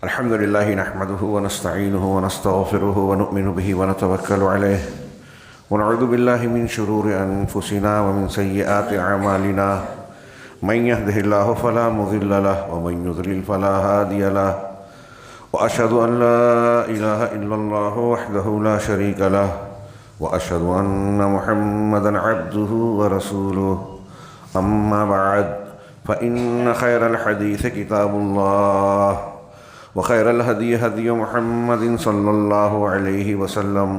الحمد لله نحمده ونستعينه ونستغفره ونؤمن به ونتوكل عليه ونعوذ بالله من شرور أنفسنا ومن سيئات أعمالنا من يهده الله فلا مضل له ومن يضلل فلا هادي له وأشهد أن لا إله إلا الله وحده لا شريك له وأشهد أن محمدا عبده ورسوله أما بعد فإن خير الحديث كتاب الله وخير الهدي هدي محمد صلى الله عليه وسلم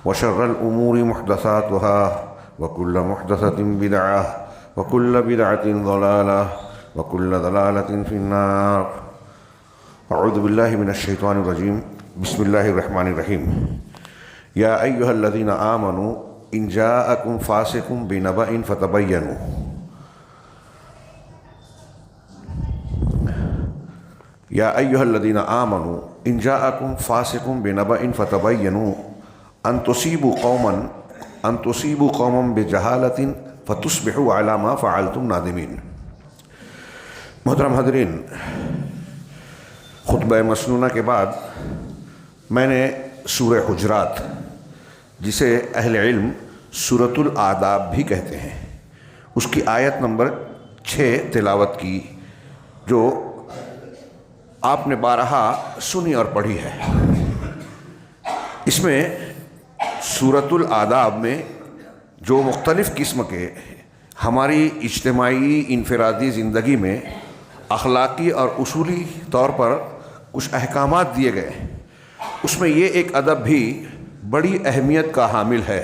وشر الأمور محدثاتها وكل محدثة بدعة وكل بدعة ضلالة وكل ضلالة في النار. أعوذ بالله من الشيطان الرجيم. بسم الله الرحمن الرحيم. يا أيها الذين آمنوا إن جاءكم فاسق بنبأ فتبينوا. يا أيها الذين آمنوا إن جاءكم فاسق بنبأ فتبينوا أن تصيبوا قوما بجهالة فتصبحوا على ما فعلتم نادمين. محترم حاضرین، خطبہ مسنونہ کے بعد میں نے سورہ حجرات، جسے اہل علم سورۃ الآداب بھی کہتے ہیں، اس کی آیت نمبر 6 تلاوت کی، جو آپ نے بارہا سنی اور پڑھی ہے. اس میں سورۃ الآداب میں جو مختلف قسم کے ہماری اجتماعی انفرادی زندگی میں اخلاقی اور اصولی طور پر کچھ احکامات دیے گئے، اس میں یہ ایک ادب بھی بڑی اہمیت کا حامل ہے.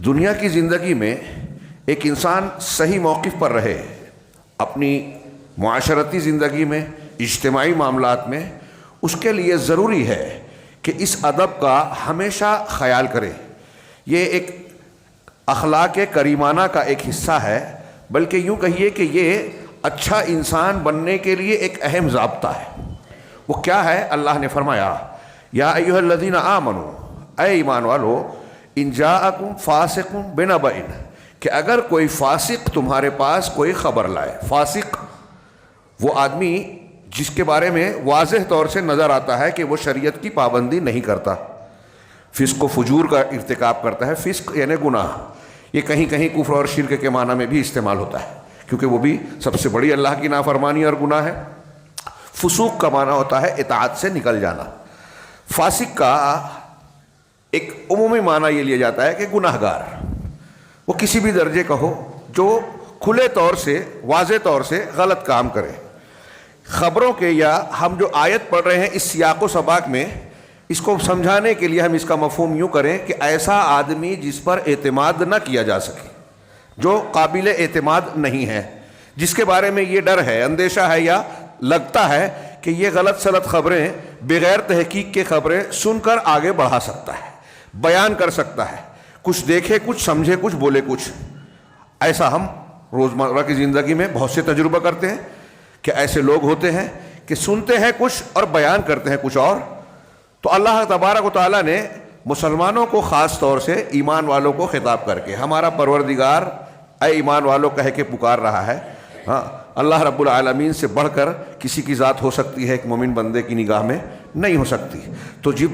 دنیا کی زندگی میں ایک انسان صحیح موقف پر رہے، اپنی معاشرتی زندگی میں، اجتماعی معاملات میں، اس کے لیے ضروری ہے کہ اس ادب کا ہمیشہ خیال کرے. یہ ایک اخلاق کریمانہ کا ایک حصہ ہے، بلکہ یوں کہیے کہ یہ اچھا انسان بننے کے لیے ایک اہم ضابطہ ہے. وہ کیا ہے؟ اللہ نے فرمایا یا ایھا الذین آمنوا، اے ایمان والو، ان جاءکم فاسق بنبأ، کہ اگر کوئی فاسق تمہارے پاس کوئی خبر لائے. فاسق وہ آدمی جس کے بارے میں واضح طور سے نظر آتا ہے کہ وہ شریعت کی پابندی نہیں کرتا، فسق و فجور کا ارتکاب کرتا ہے. فسق یعنی گناہ، یہ کہیں کہیں کفر اور شرک کے معنی میں بھی استعمال ہوتا ہے، کیونکہ وہ بھی سب سے بڑی اللہ کی نافرمانی اور گناہ ہے. فسوق کا معنی ہوتا ہے اطاعت سے نکل جانا. فاسق کا ایک عمومی معنی یہ لیا جاتا ہے کہ گناہ گار، وہ کسی بھی درجے کا ہو، جو کھلے طور سے، واضح طور سے غلط کام کرے. خبروں کے، یا ہم جو آیت پڑھ رہے ہیں اس سیاق و سباق میں، اس کو سمجھانے کے لیے ہم اس کا مفہوم یوں کریں کہ ایسا آدمی جس پر اعتماد نہ کیا جا سکے، جو قابل اعتماد نہیں ہے، جس کے بارے میں یہ ڈر ہے، اندیشہ ہے، یا لگتا ہے کہ یہ غلط سلط خبریں، بغیر تحقیق کے خبریں سن کر آگے بڑھا سکتا ہے، بیان کر سکتا ہے، کچھ دیکھے کچھ، سمجھے کچھ، بولے کچھ. ایسا ہم روزمرہ کی زندگی میں بہت سے تجربہ کرتے ہیں کہ ایسے لوگ ہوتے ہیں کہ سنتے ہیں کچھ اور بیان کرتے ہیں کچھ اور. تو اللہ تبارک و تعالیٰ نے مسلمانوں کو خاص طور سے ایمان والوں کو خطاب کر کے، ہمارا پروردگار اے ایمان والوں کہہ کے پکار رہا ہے. ہاں، اللہ رب العالمین سے بڑھ کر کسی کی ذات ہو سکتی ہے ایک مومن بندے کی نگاہ میں؟ نہیں ہو سکتی. تو جب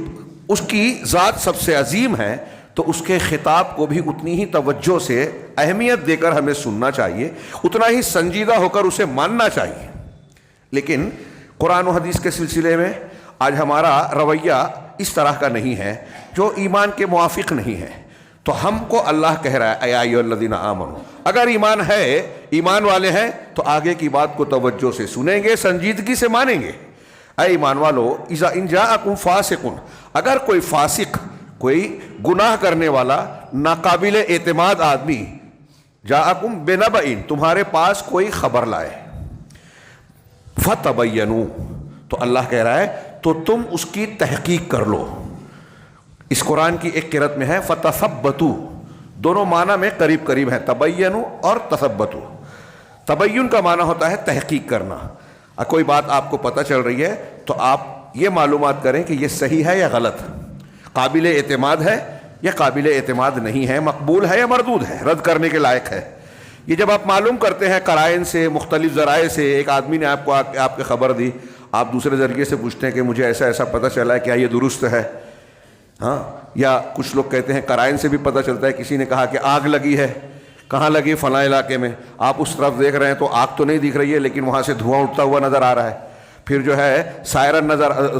اس کی ذات سب سے عظیم ہے تو اس کے خطاب کو بھی اتنی ہی توجہ سے، اہمیت دے کر ہمیں سننا چاہیے، اتنا ہی سنجیدہ ہو کر اسے ماننا چاہیے. لیکن قرآن و حدیث کے سلسلے میں آج ہمارا رویہ اس طرح کا نہیں ہے، جو ایمان کے موافق نہیں ہے. تو ہم کو اللہ کہہ رہا ہے اے ایھا الذین آمنوا، اگر ایمان ہے، ایمان والے ہیں، تو آگے کی بات کو توجہ سے سنیں گے، سنجیدگی سے مانیں گے. اے ایمان والو، اذا ان جاءکم فاسق، اگر کوئی فاسق، کوئی گناہ کرنے والا، ناقابل اعتماد آدمی، جاءکم بنبأ، تمہارے پاس کوئی خبر لائے، فتبینوا، تو اللہ کہہ رہا ہے تو تم اس کی تحقیق کر لو. اس قرآن کی ایک قرأت میں ہے فتثبتوا، دونوں معنی میں قریب قریب ہیں، تبینوا اور تثبتوا. تبین کا معنی ہوتا ہے تحقیق کرنا. کوئی بات آپ کو پتہ چل رہی ہے تو آپ یہ معلومات کریں کہ یہ صحیح ہے یا غلط، قابل اعتماد ہے یا قابل اعتماد نہیں ہے، مقبول ہے یا مردود ہے، رد کرنے کے لائق ہے. یہ جب آپ معلوم کرتے ہیں قرائن سے، مختلف ذرائع سے، ایک آدمی نے آپ کی خبر دی آپ دوسرے ذریعے سے پوچھتے ہیں کہ مجھے ایسا ایسا پتہ چلا ہے، کیا یہ درست ہے؟ ہاں، یا کچھ لوگ کہتے ہیں قرائن سے بھی پتہ چلتا ہے، کسی نے کہا کہ آگ لگی ہے، کہاں لگی؟ فلاں علاقے میں. آپ اس طرف دیکھ رہے ہیں تو آگ تو نہیں دکھ رہی ہے، لیکن وہاں سے دھواں اٹھتا ہوا نظر آ رہا ہے. پھر جو ہے سائرن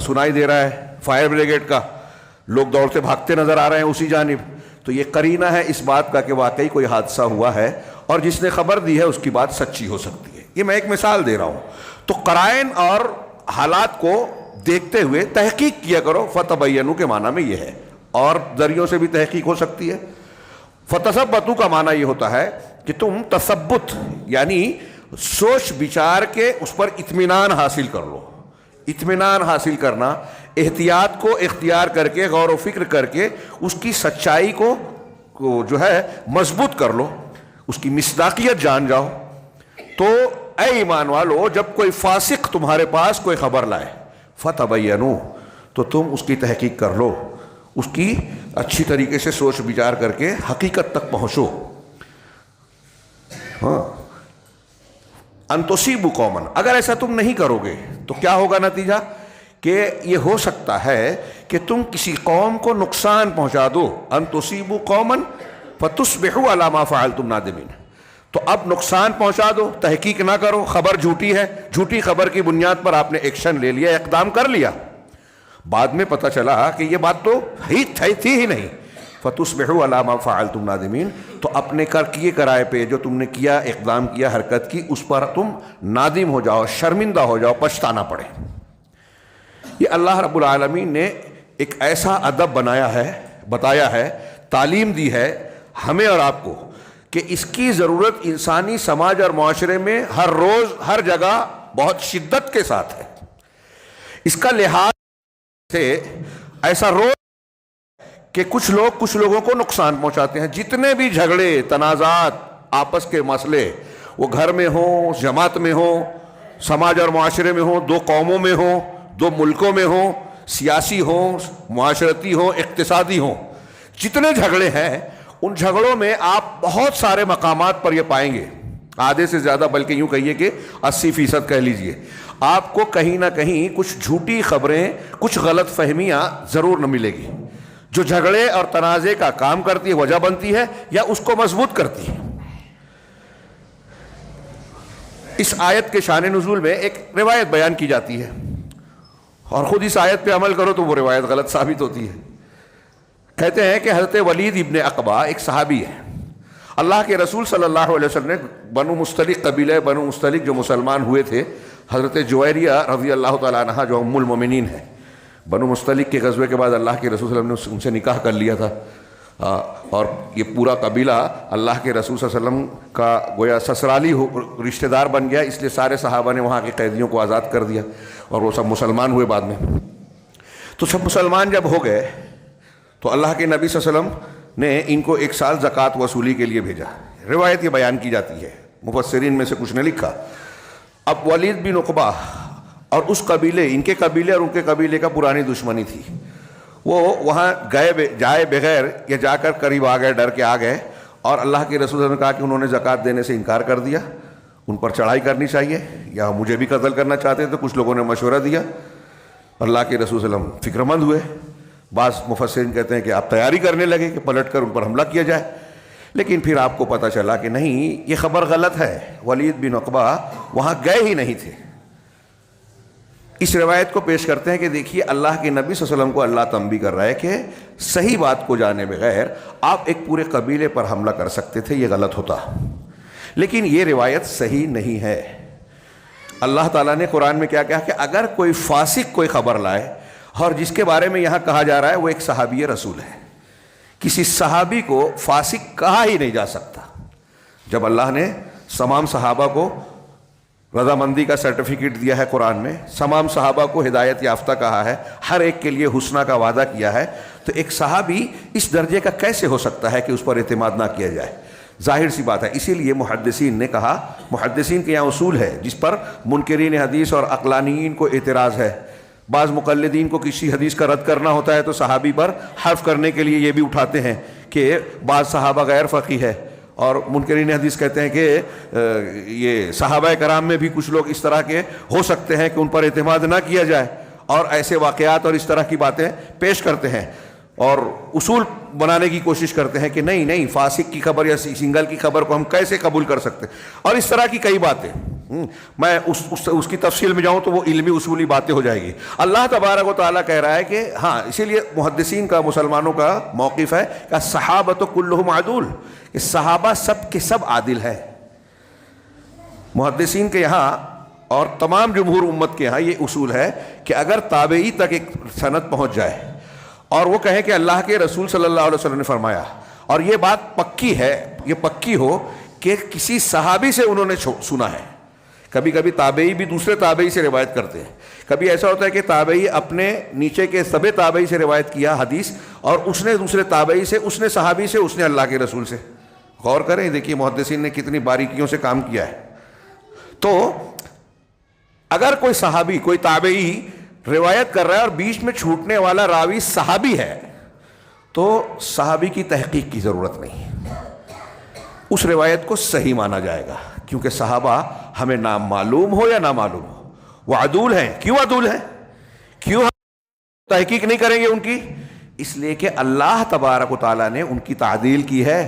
سنائی دے رہا ہے فائر بریگیڈ کا، لوگ دوڑتے بھاگتے نظر آ رہے ہیں اسی جانب. تو یہ قرینہ ہے اس بات کا کہ واقعی کوئی حادثہ ہوا ہے، اور جس نے خبر دی ہے اس کی بات سچی ہو سکتی ہے. یہ میں ایک مثال دے رہا ہوں. تو قرائن اور حالات کو دیکھتے ہوئے تحقیق کیا کرو. فتبینوا کے معنی میں یہ ہے، اور ذریعوں سے بھی تحقیق ہو سکتی ہے. فتثبتوا کا معنی یہ ہوتا ہے کہ تم تثبت یعنی سوچ بچار کے اس پر اطمینان حاصل کر لو. اطمینان حاصل کرنا، احتیاط کو اختیار کر کے، غور و فکر کر کے اس کی سچائی کو جو ہے مضبوط کر لو، اس کی مصداقیت جان جاؤ. تو اے ایمان والو، جب کوئی فاسق تمہارے پاس کوئی خبر لائے، فتبینوا، تو تم اس کی تحقیق کر لو، اس کی اچھی طریقے سے سوچ بچار کر کے حقیقت تک پہنچو. ہاں، ان تصیبوا قوما، اگر ایسا تم نہیں کرو گے تو کیا ہوگا نتیجہ؟ کہ یہ ہو سکتا ہے کہ تم کسی قوم کو نقصان پہنچا دو. ان تصیبوا قوما فتصبحوا علی ما فعلتم نادمین. تو اب نقصان پہنچا دو، تحقیق نہ کرو، خبر جھوٹی ہے، جھوٹی خبر کی بنیاد پر آپ نے ایکشن لے لیا، اقدام کر لیا، بعد میں پتہ چلا کہ یہ بات تو تھی ہی نہیں. فتصبحوا علی ما فعلتم نادمین، تو اپنے کیے کرائے پہ جو تم نے کیا، اقدام کیا، حرکت کی، اس پر تم نادم ہو جاؤ، شرمندہ ہو جاؤ، پچھتانا پڑے. یہ اللہ رب العالمین نے ایک ایسا ادب بنایا ہے، بتایا ہے، تعلیم دی ہے ہمیں اور آپ کو، کہ اس کی ضرورت انسانی سماج اور معاشرے میں ہر روز ہر جگہ بہت شدت کے ساتھ ہے. اس کا لحاظ سے ایسا روز کہ کچھ لوگوں کو نقصان پہنچاتے ہیں. جتنے بھی جھگڑے، تنازعات، آپس کے مسئلے، وہ گھر میں ہوں، جماعت میں ہوں، سماج اور معاشرے میں ہوں، دو قوموں میں ہوں، دو ملکوں میں ہوں، سیاسی ہوں، معاشرتی ہوں، اقتصادی ہوں، جتنے جھگڑے ہیں ان جھگڑوں میں آپ بہت سارے مقامات پر یہ پائیں گے، آدھے سے زیادہ، بلکہ یوں کہیے کہ 80% کہہ لیجئے، آپ کو کہیں نہ کہیں کچھ جھوٹی خبریں، کچھ غلط فہمیاں ضرور نہ ملے گی، جو جھگڑے اور تنازع کا کام کرتی ہے، وجہ بنتی ہے، یا اس کو مضبوط کرتی ہے. اس آیت کے شان نزول میں ایک روایت بیان کی جاتی ہے، اور خود اس آیت پہ عمل کرو تو وہ روایت غلط ثابت ہوتی ہے. کہتے ہیں کہ حضرت ولید ابن عقبہ ایک صحابی ہے. اللہ کے رسول صلی اللہ علیہ وسلم نے بنو مستلق، قبیلہ بنو مستلق جو مسلمان ہوئے تھے، حضرت جویریہ رضی اللہ تعالیٰ عنہا جو ام المومنین ہے، بنو مستلق کے غزوے کے بعد اللہ کے رسول صلی اللہ علیہ وسلم نے ان سے نکاح کر لیا تھا، اور یہ پورا قبیلہ اللہ کے رسول صلی اللہ علیہ وسلم کا گویا سسرالی رشتہ دار بن گیا. اس لیے سارے صحابہ نے وہاں کے قیدیوں کو آزاد کر دیا، اور وہ سب مسلمان ہوئے بعد میں. تو سب مسلمان جب ہو گئے تو اللہ کے نبی صلی اللہ علیہ وسلم نے ان کو ایک سال زکوٰۃ وصولی کے لیے بھیجا. روایت یہ بیان کی جاتی ہے، مفسرین میں سے کچھ نے لکھا. اب ولید بن عقبہ اور اس قبیلے، ان کے قبیلے اور ان کے قبیلے کا پرانی دشمنی تھی. وہ وہاں جائے بغیر یا جا کر قریب آ گئے، ڈر کے آ گئے، اور اللہ کے رسول نے کہا کہ انہوں نے زکوٰۃ دینے سے انکار کر دیا، ان پر چڑھائی کرنی چاہیے، یا مجھے بھی قتل کرنا چاہتے تھے. کچھ لوگوں نے مشورہ دیا، اللہ کے رسول صلی اللہ علیہ وسلم فکر مند ہوئے. بعض مفسرین کہتے ہیں کہ آپ تیاری کرنے لگے کہ پلٹ کر ان پر حملہ کیا جائے. لیکن پھر آپ کو پتہ چلا کہ نہیں، یہ خبر غلط ہے، ولید بن عقبہ وہاں گئے ہی نہیں تھے. اس روایت کو پیش کرتے ہیں کہ دیکھیے اللہ کے نبی صلی اللہ علیہ وسلم کو اللہ تنبیہ کر رہا ہے کہ صحیح بات کو جانے بغیر آپ ایک پورے قبیلے پر حملہ کر سکتے تھے، یہ غلط ہوتا. لیکن یہ روایت صحیح نہیں ہے. اللہ تعالیٰ نے قرآن میں کیا کہا کہ اگر کوئی فاسق کوئی خبر لائے، اور جس کے بارے میں یہاں کہا جا رہا ہے وہ ایک صحابی رسول ہے، کسی صحابی کو فاسق کہا ہی نہیں جا سکتا. جب اللہ نے تمام صحابہ کو رضامندی کا سرٹیفکیٹ دیا ہے، قرآن میں تمام صحابہ کو ہدایت یافتہ کہا ہے، ہر ایک کے لیے حسنہ کا وعدہ کیا ہے، تو ایک صحابی اس درجے کا کیسے ہو سکتا ہے کہ اس پر اعتماد نہ کیا جائے؟ ظاہر سی بات ہے. اسی لیے محدثین نے کہا، محدثین کے یہاں اصول ہے جس پر منکرین حدیث اور عقلانیین کو اعتراض ہے. بعض مقلدین کو کسی حدیث کا رد کرنا ہوتا ہے تو صحابی پر حرف کرنے کے لیے یہ بھی اٹھاتے ہیں کہ بعض صحابہ غیر فقیہ ہے، اور منکرین حدیث کہتے ہیں کہ یہ صحابہ کرام میں بھی کچھ لوگ اس طرح کے ہو سکتے ہیں کہ ان پر اعتماد نہ کیا جائے، اور ایسے واقعات اور اس طرح کی باتیں پیش کرتے ہیں اور اصول بنانے کی کوشش کرتے ہیں کہ نہیں فاسق کی خبر یا سنگل کی خبر کو ہم کیسے قبول کر سکتے، اور اس طرح کی کئی باتیں. میں اس کی تفصیل میں جاؤں تو وہ علمی اصولی باتیں ہو جائے گی. اللہ تبارک و تعالیٰ کہہ رہا ہے کہ ہاں، اسی لیے محدثین کا، مسلمانوں کا موقف ہے کہ صحابۃ کلھم عدول، کہ صحابہ سب کے سب عادل ہیں. محدثین کے یہاں اور تمام جمہور امت کے یہاں یہ اصول ہے کہ اگر تابعی تک ایک سند پہنچ جائے اور وہ کہیں کہ اللہ کے رسول صلی اللہ علیہ وسلم نے فرمایا، اور یہ بات پکی ہے، یہ پکی ہو کہ کسی صحابی سے انہوں نے سنا ہے. کبھی کبھی تابعی بھی دوسرے تابعی سے روایت کرتے ہیں. کبھی ایسا ہوتا ہے کہ تابعی اپنے نیچے کے سبے تابعی سے روایت کیا حدیث، اور اس نے دوسرے تابعی سے، اس نے صحابی سے، اس نے اللہ کے رسول سے. غور کریں، دیکھیے محدثین نے کتنی باریکیوں سے کام کیا ہے. تو اگر کوئی صحابی، کوئی تابعی روایت کر رہا ہے اور بیچ میں چھوٹنے والا راوی صحابی ہے، تو صحابی کی تحقیق کی ضرورت نہیں، اس روایت کو صحیح مانا جائے گا، کیونکہ صحابہ ہمیں نام معلوم ہو یا نہ معلوم ہو وہ عدول ہیں. کیوں عدول ہیں؟ کیوں ہم تحقیق نہیں کریں گے ان کی؟ اس لیے کہ اللہ تبارک و تعالیٰ نے ان کی تعدیل کی ہے،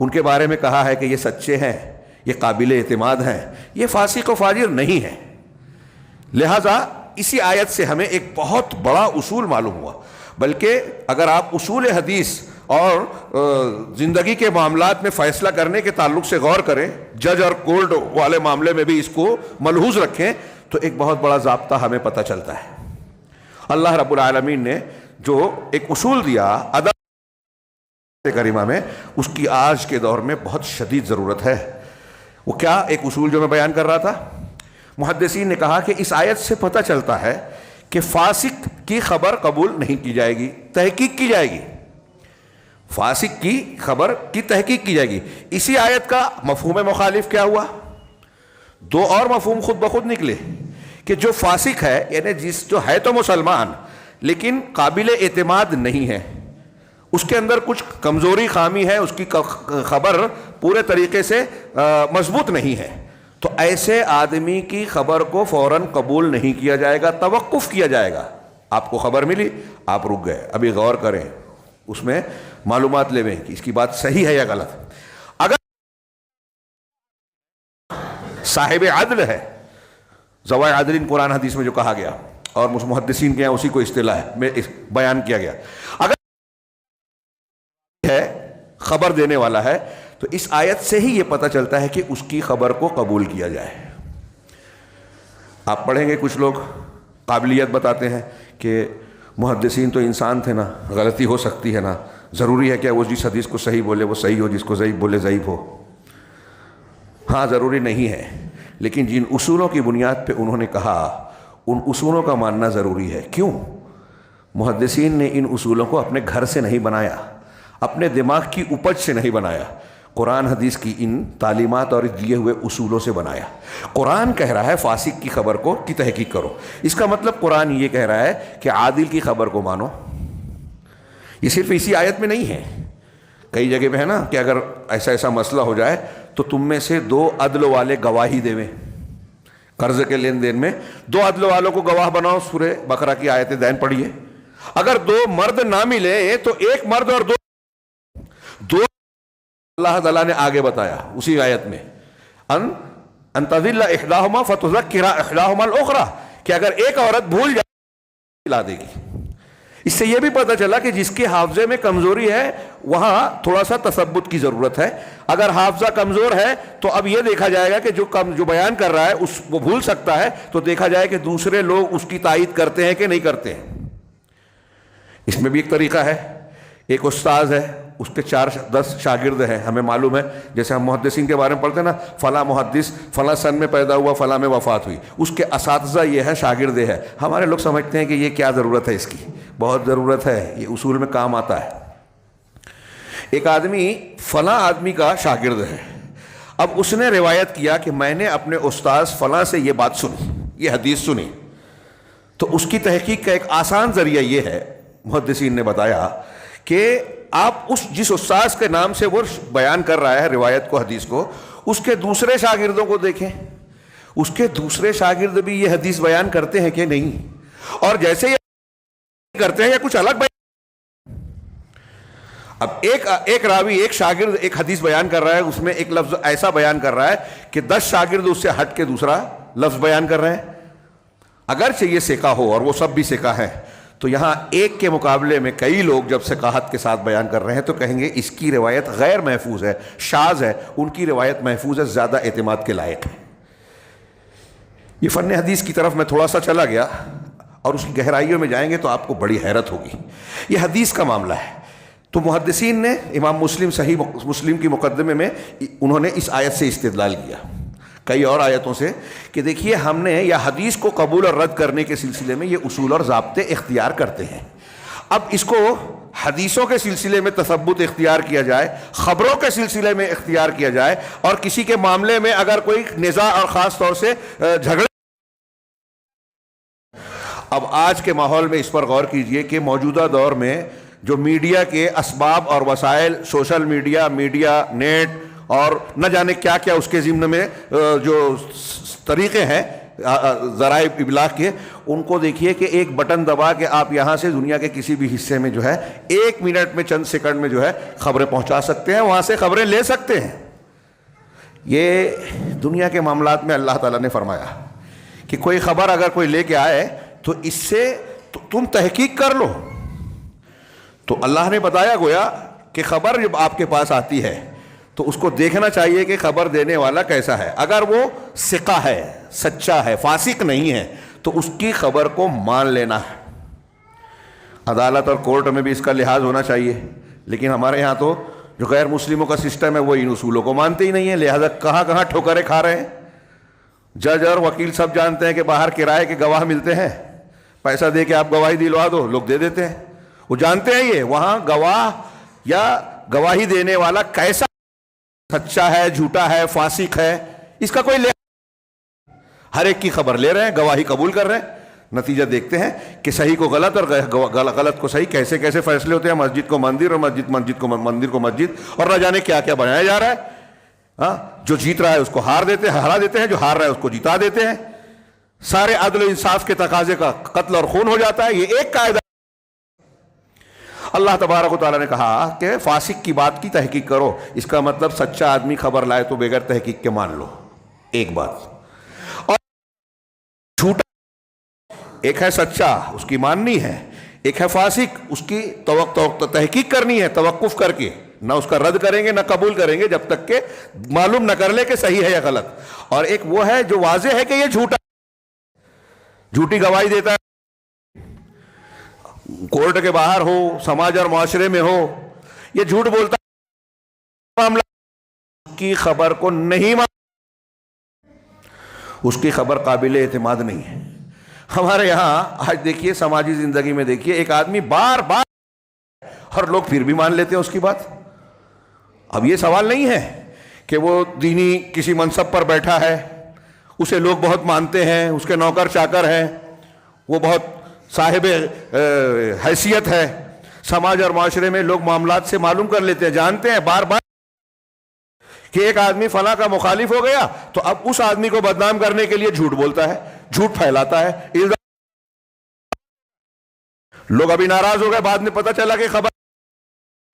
ان کے بارے میں کہا ہے کہ یہ سچے ہیں، یہ قابل اعتماد ہیں، یہ فاسق و فاجر نہیں ہیں. لہذا اسی آیت سے ہمیں ایک بہت بڑا اصول معلوم ہوا. بلکہ اگر آپ اصول حدیث اور زندگی کے معاملات میں فیصلہ کرنے کے تعلق سے غور کریں، جج اور کورٹ والے معاملے میں بھی اس کو ملحوظ رکھیں، تو ایک بہت بڑا ضابطہ ہمیں پتہ چلتا ہے. اللہ رب العالمین نے جو ایک اصول دیا ادب کریمہ میں، اس کی آج کے دور میں بہت شدید ضرورت ہے. وہ کیا ایک اصول جو میں بیان کر رہا تھا؟ محدثین نے کہا کہ اس آیت سے پتہ چلتا ہے کہ فاسق کی خبر قبول نہیں کی جائے گی، تحقیق کی جائے گی. فاسق کی خبر کی تحقیق کی جائے گی. اسی آیت کا مفہوم مخالف کیا ہوا؟ دو اور مفہوم خود بخود نکلے کہ جو فاسق ہے، یعنی جو ہے تو مسلمان لیکن قابل اعتماد نہیں ہے، اس کے اندر کچھ کمزوری خامی ہے، اس کی خبر پورے طریقے سے مضبوط نہیں ہے، تو ایسے آدمی کی خبر کو فوراً قبول نہیں کیا جائے گا، توقف کیا جائے گا. آپ کو خبر ملی، آپ رک گئے، ابھی غور کریں، اس میں معلومات لے لیں کہ اس کی بات صحیح ہے یا غلط. اگر صاحب عدل ہے، ذوی عدل قرآن حدیث میں جو کہا گیا اور محدثین کے یہاں اسی کو اصطلاح میں بیان کیا گیا، اگر ہے خبر دینے والا ہے، تو اس آیت سے ہی یہ پتہ چلتا ہے کہ اس کی خبر کو قبول کیا جائے. آپ پڑھیں گے کچھ لوگ قابلیت بتاتے ہیں کہ محدثین تو انسان تھے نا، غلطی ہو سکتی ہے نا، ضروری ہے کہ وہ جس حدیث کو صحیح بولے وہ صحیح ہو، جس کو ضعیف بولے ضعیف ہو. ہاں ضروری نہیں ہے، لیکن جن اصولوں کی بنیاد پہ انہوں نے کہا ان اصولوں کا ماننا ضروری ہے. کیوں؟ محدثین نے ان اصولوں کو اپنے گھر سے نہیں بنایا، اپنے دماغ کی اپج سے نہیں بنایا، قرآن حدیث کی ان تعلیمات اور دیے ہوئے اصولوں سے بنایا. قرآن کہہ رہا ہے فاسق کی خبر کو کی تحقیق کرو، اس کا مطلب قرآن یہ کہہ رہا ہے کہ عادل کی خبر کو مانو. یہ صرف اسی آیت میں نہیں ہے، کئی جگہ پہ ہے نا کہ اگر ایسا مسئلہ ہو جائے تو تم میں سے 2 عدل والے گواہی دیویں. قرض کے لین دین میں 2 عدل والوں کو گواہ بناؤ، سورہ بقرہ کی آیت دین پڑھیے. اگر 2 مرد نہ ملے تو 1 مرد اور 2 اللہ تعالیٰ نے آگے بتایا اسی آیت میں ان تضل احداہما فتذکر احداہما الاخری، کہ اگر ایک عورت بھول جائے لا دے گی. اس سے یہ بھی پتہ چلا کہ جس کے حافظے میں کمزوری ہے وہاں تھوڑا سا تثبت کی ضرورت ہے. اگر حافظہ کمزور ہے تو اب یہ دیکھا جائے گا کہ جو بیان کر رہا ہے وہ بھول سکتا ہے، تو دیکھا جائے کہ دوسرے لوگ اس کی تائید کرتے ہیں کہ نہیں کرتے ہیں. اس میں بھی ایک طریقہ ہے. ایک استاذ ہے، اس کے 4-10 شاگرد ہیں، ہمیں معلوم ہے، جیسے ہم محدثین کے بارے میں پڑھتے ہیں نا، فلاں محدث فلاں سن میں پیدا ہوا، فلاں میں وفات ہوئی، اس کے اساتذہ یہ ہے، شاگرد ہے. ہمارے لوگ سمجھتے ہیں کہ یہ کیا ضرورت ہے، اس کی بہت ضرورت ہے، یہ اصول میں کام آتا ہے. ایک آدمی فلاں آدمی کا شاگرد ہے، اب اس نے روایت کیا کہ میں نے اپنے استاذ فلاں سے یہ بات سنی، یہ حدیث سنی، تو اس کی تحقیق کا ایک آسان ذریعہ یہ ہے، محدثین نے بتایا کہ آپ جس استاذ کے نام سے وہ بیان کر رہا ہے روایت کو، حدیث کو، اس کے دوسرے شاگردوں کو دیکھیں، اس کے دوسرے شاگرد بھی یہ حدیث بیان کرتے ہیں کہ نہیں، اور جیسے یہ کرتے ہیں یا کچھ الگ بیان۔ اب ایک راوی، ایک شاگرد ایک حدیث بیان کر رہا ہے، اس میں ایک لفظ ایسا بیان کر رہا ہے کہ 10 شاگرد اس سے ہٹ کے دوسرا لفظ بیان کر رہے ہیں، اگرچہ یہ ثقہ ہو اور وہ سب بھی ثقہ ہیں، تو یہاں ایک کے مقابلے میں کئی لوگ جب ثقاہت کے ساتھ بیان کر رہے ہیں تو کہیں گے اس کی روایت غیر محفوظ ہے، شاذ ہے، ان کی روایت محفوظ ہے، زیادہ اعتماد کے لائق ہے۔ یہ فن حدیث کی طرف میں تھوڑا سا چلا گیا، اور اس کی گہرائیوں میں جائیں گے تو آپ کو بڑی حیرت ہوگی۔ یہ حدیث کا معاملہ ہے، تو محدثین نے امام مسلم صحیح مسلم کی مقدمے میں انہوں نے اس آیت سے استدلال کیا، کئی اور آیتوں سے، کہ دیکھیے ہم نے یا حدیث کو قبول اور رد کرنے کے سلسلے میں یہ اصول اور ضابطے اختیار کرتے ہیں۔ اب اس کو حدیثوں کے سلسلے میں تثبت اختیار کیا جائے، خبروں کے سلسلے میں اختیار کیا جائے، اور کسی کے معاملے میں اگر کوئی نزاع اور خاص طور سے جھگڑے۔ اب آج کے ماحول میں اس پر غور کیجئے کہ موجودہ دور میں جو میڈیا کے اسباب اور وسائل، سوشل میڈیا، نیٹ اور نہ جانے کیا کیا اس کے ضمن میں جو طریقے ہیں ذرائع ابلاغ کے، ان کو دیکھیے کہ ایک بٹن دبا کے آپ یہاں سے دنیا کے کسی بھی حصے میں جو ہے 1 منٹ میں، چند سیکنڈ میں جو ہے خبریں پہنچا سکتے ہیں، وہاں سے خبریں لے سکتے ہیں۔ یہ دنیا کے معاملات میں اللہ تعالیٰ نے فرمایا کہ کوئی خبر اگر کوئی لے کے آئے تو اس سے تم تحقیق کر لو۔ تو اللہ نے بتایا گویا کہ خبر جب آپ کے پاس آتی ہے تو اس کو دیکھنا چاہیے کہ خبر دینے والا کیسا ہے، اگر وہ ثقہ ہے، سچا ہے، فاسق نہیں ہے، تو اس کی خبر کو مان لینا ہے۔ عدالت اور کورٹ میں بھی اس کا لحاظ ہونا چاہیے، لیکن ہمارے ہاں تو جو غیر مسلموں کا سسٹم ہے وہ ان اصولوں کو مانتے ہی نہیں ہیں، لہذا کہاں کہاں ٹھوکریں کھا رہے ہیں۔ جج اور وکیل سب جانتے ہیں کہ باہر کرائے کے گواہ ملتے ہیں، پیسہ دے کے آپ گواہی دلوا دو، لوگ دے دیتے ہیں، وہ جانتے ہیں یہ وہاں گواہ یا گواہی دینے والا کیسا، سچا ہے، جھوٹا ہے، فاسق ہے، اس کا کوئی ہر ایک کی خبر لے رہے ہیں، گواہی قبول کر رہے ہیں، نتیجہ دیکھتے ہیں کہ صحیح کو غلط اور غلط کو صحیح کیسے کیسے فیصلے ہوتے ہیں، مسجد کو مندر اور مسجد کو مندر کو مسجد، اور نہ جانے کیا کیا بنایا جا رہا ہے۔ جو جیت رہا ہے اس کو ہرا دیتے ہیں، جو ہار رہا ہے اس کو جیتا دیتے ہیں، سارے عدل و انصاف کے تقاضے کا قتل اور خون ہو جاتا ہے۔ یہ ایک قاعدہ۔ اللہ تبارک و تعالیٰ نے کہا کہ فاسق کی بات کی تحقیق کرو، اس کا مطلب سچا آدمی خبر لائے تو بغیر تحقیق کے مان لو، ایک بات۔ اور جھوٹا ایک ہے سچا، اس کی ماننی ہے، ایک ہے فاسق، اس کی تحقیق کرنی ہے، توقف کر کے، نہ اس کا رد کریں گے نہ قبول کریں گے جب تک کہ معلوم نہ کر لے کہ صحیح ہے یا غلط۔ اور ایک وہ ہے جو واضح ہے کہ یہ جھوٹا، جھوٹی گواہی دیتا ہے، کورٹ کے باہر ہو، سماج اور معاشرے میں ہو، یہ جھوٹ بولتا ہے، معاملہ کی خبر کو نہیں اس کی خبر قابل اعتماد نہیں ہے۔ ہمارے یہاں آج دیکھیے سماجی زندگی میں دیکھیے ایک آدمی بار بار اور لوگ پھر بھی مان لیتے ہیں اس کی بات۔ اب یہ سوال نہیں ہے کہ وہ دینی کسی منصب پر بیٹھا ہے، اسے لوگ بہت مانتے ہیں، اس کے نوکر چاکر ہیں، وہ بہت صاحب حیثیت ہے، سماج اور معاشرے میں لوگ معاملات سے معلوم کر لیتے ہیں، جانتے ہیں بار بار کہ ایک آدمی فلاں کا مخالف ہو گیا تو اب اس آدمی کو بدنام کرنے کے لیے جھوٹ بولتا ہے، جھوٹ پھیلاتا ہے، لوگ ابھی ناراض ہو گئے، بعد میں پتہ چلا کہ خبر،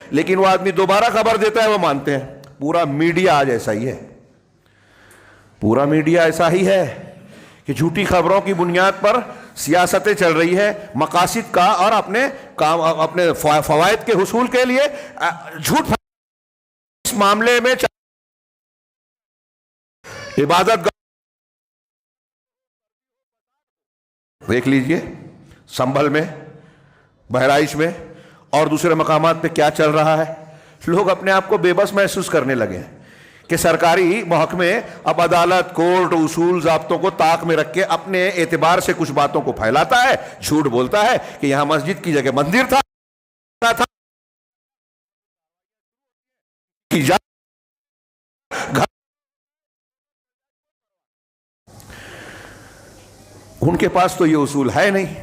لیکن وہ آدمی دوبارہ خبر دیتا ہے، وہ مانتے ہیں۔ پورا میڈیا آج ایسا ہی ہے، پورا میڈیا ایسا ہی ہے کہ جھوٹی خبروں کی بنیاد پر سیاستیں چل رہی ہے، مقاصد کا اور اپنے فوائد کے حصول کے لیے جھوٹ اس معاملے میں عبادت دیکھ لیجئے، سنبھل میں، بہرائچ میں اور دوسرے مقامات پہ کیا چل رہا ہے۔ لوگ اپنے آپ کو بے بس محسوس کرنے لگے ہیں کہ سرکاری محکمے اب عدالت، کورٹ، اصول، ضابطوں کو طاق میں رکھ کے اپنے اعتبار سے کچھ باتوں کو پھیلاتا ہے، جھوٹ بولتا ہے کہ یہاں مسجد کی جگہ مندر تھا، ان کے پاس تو یہ اصول ہے نہیں۔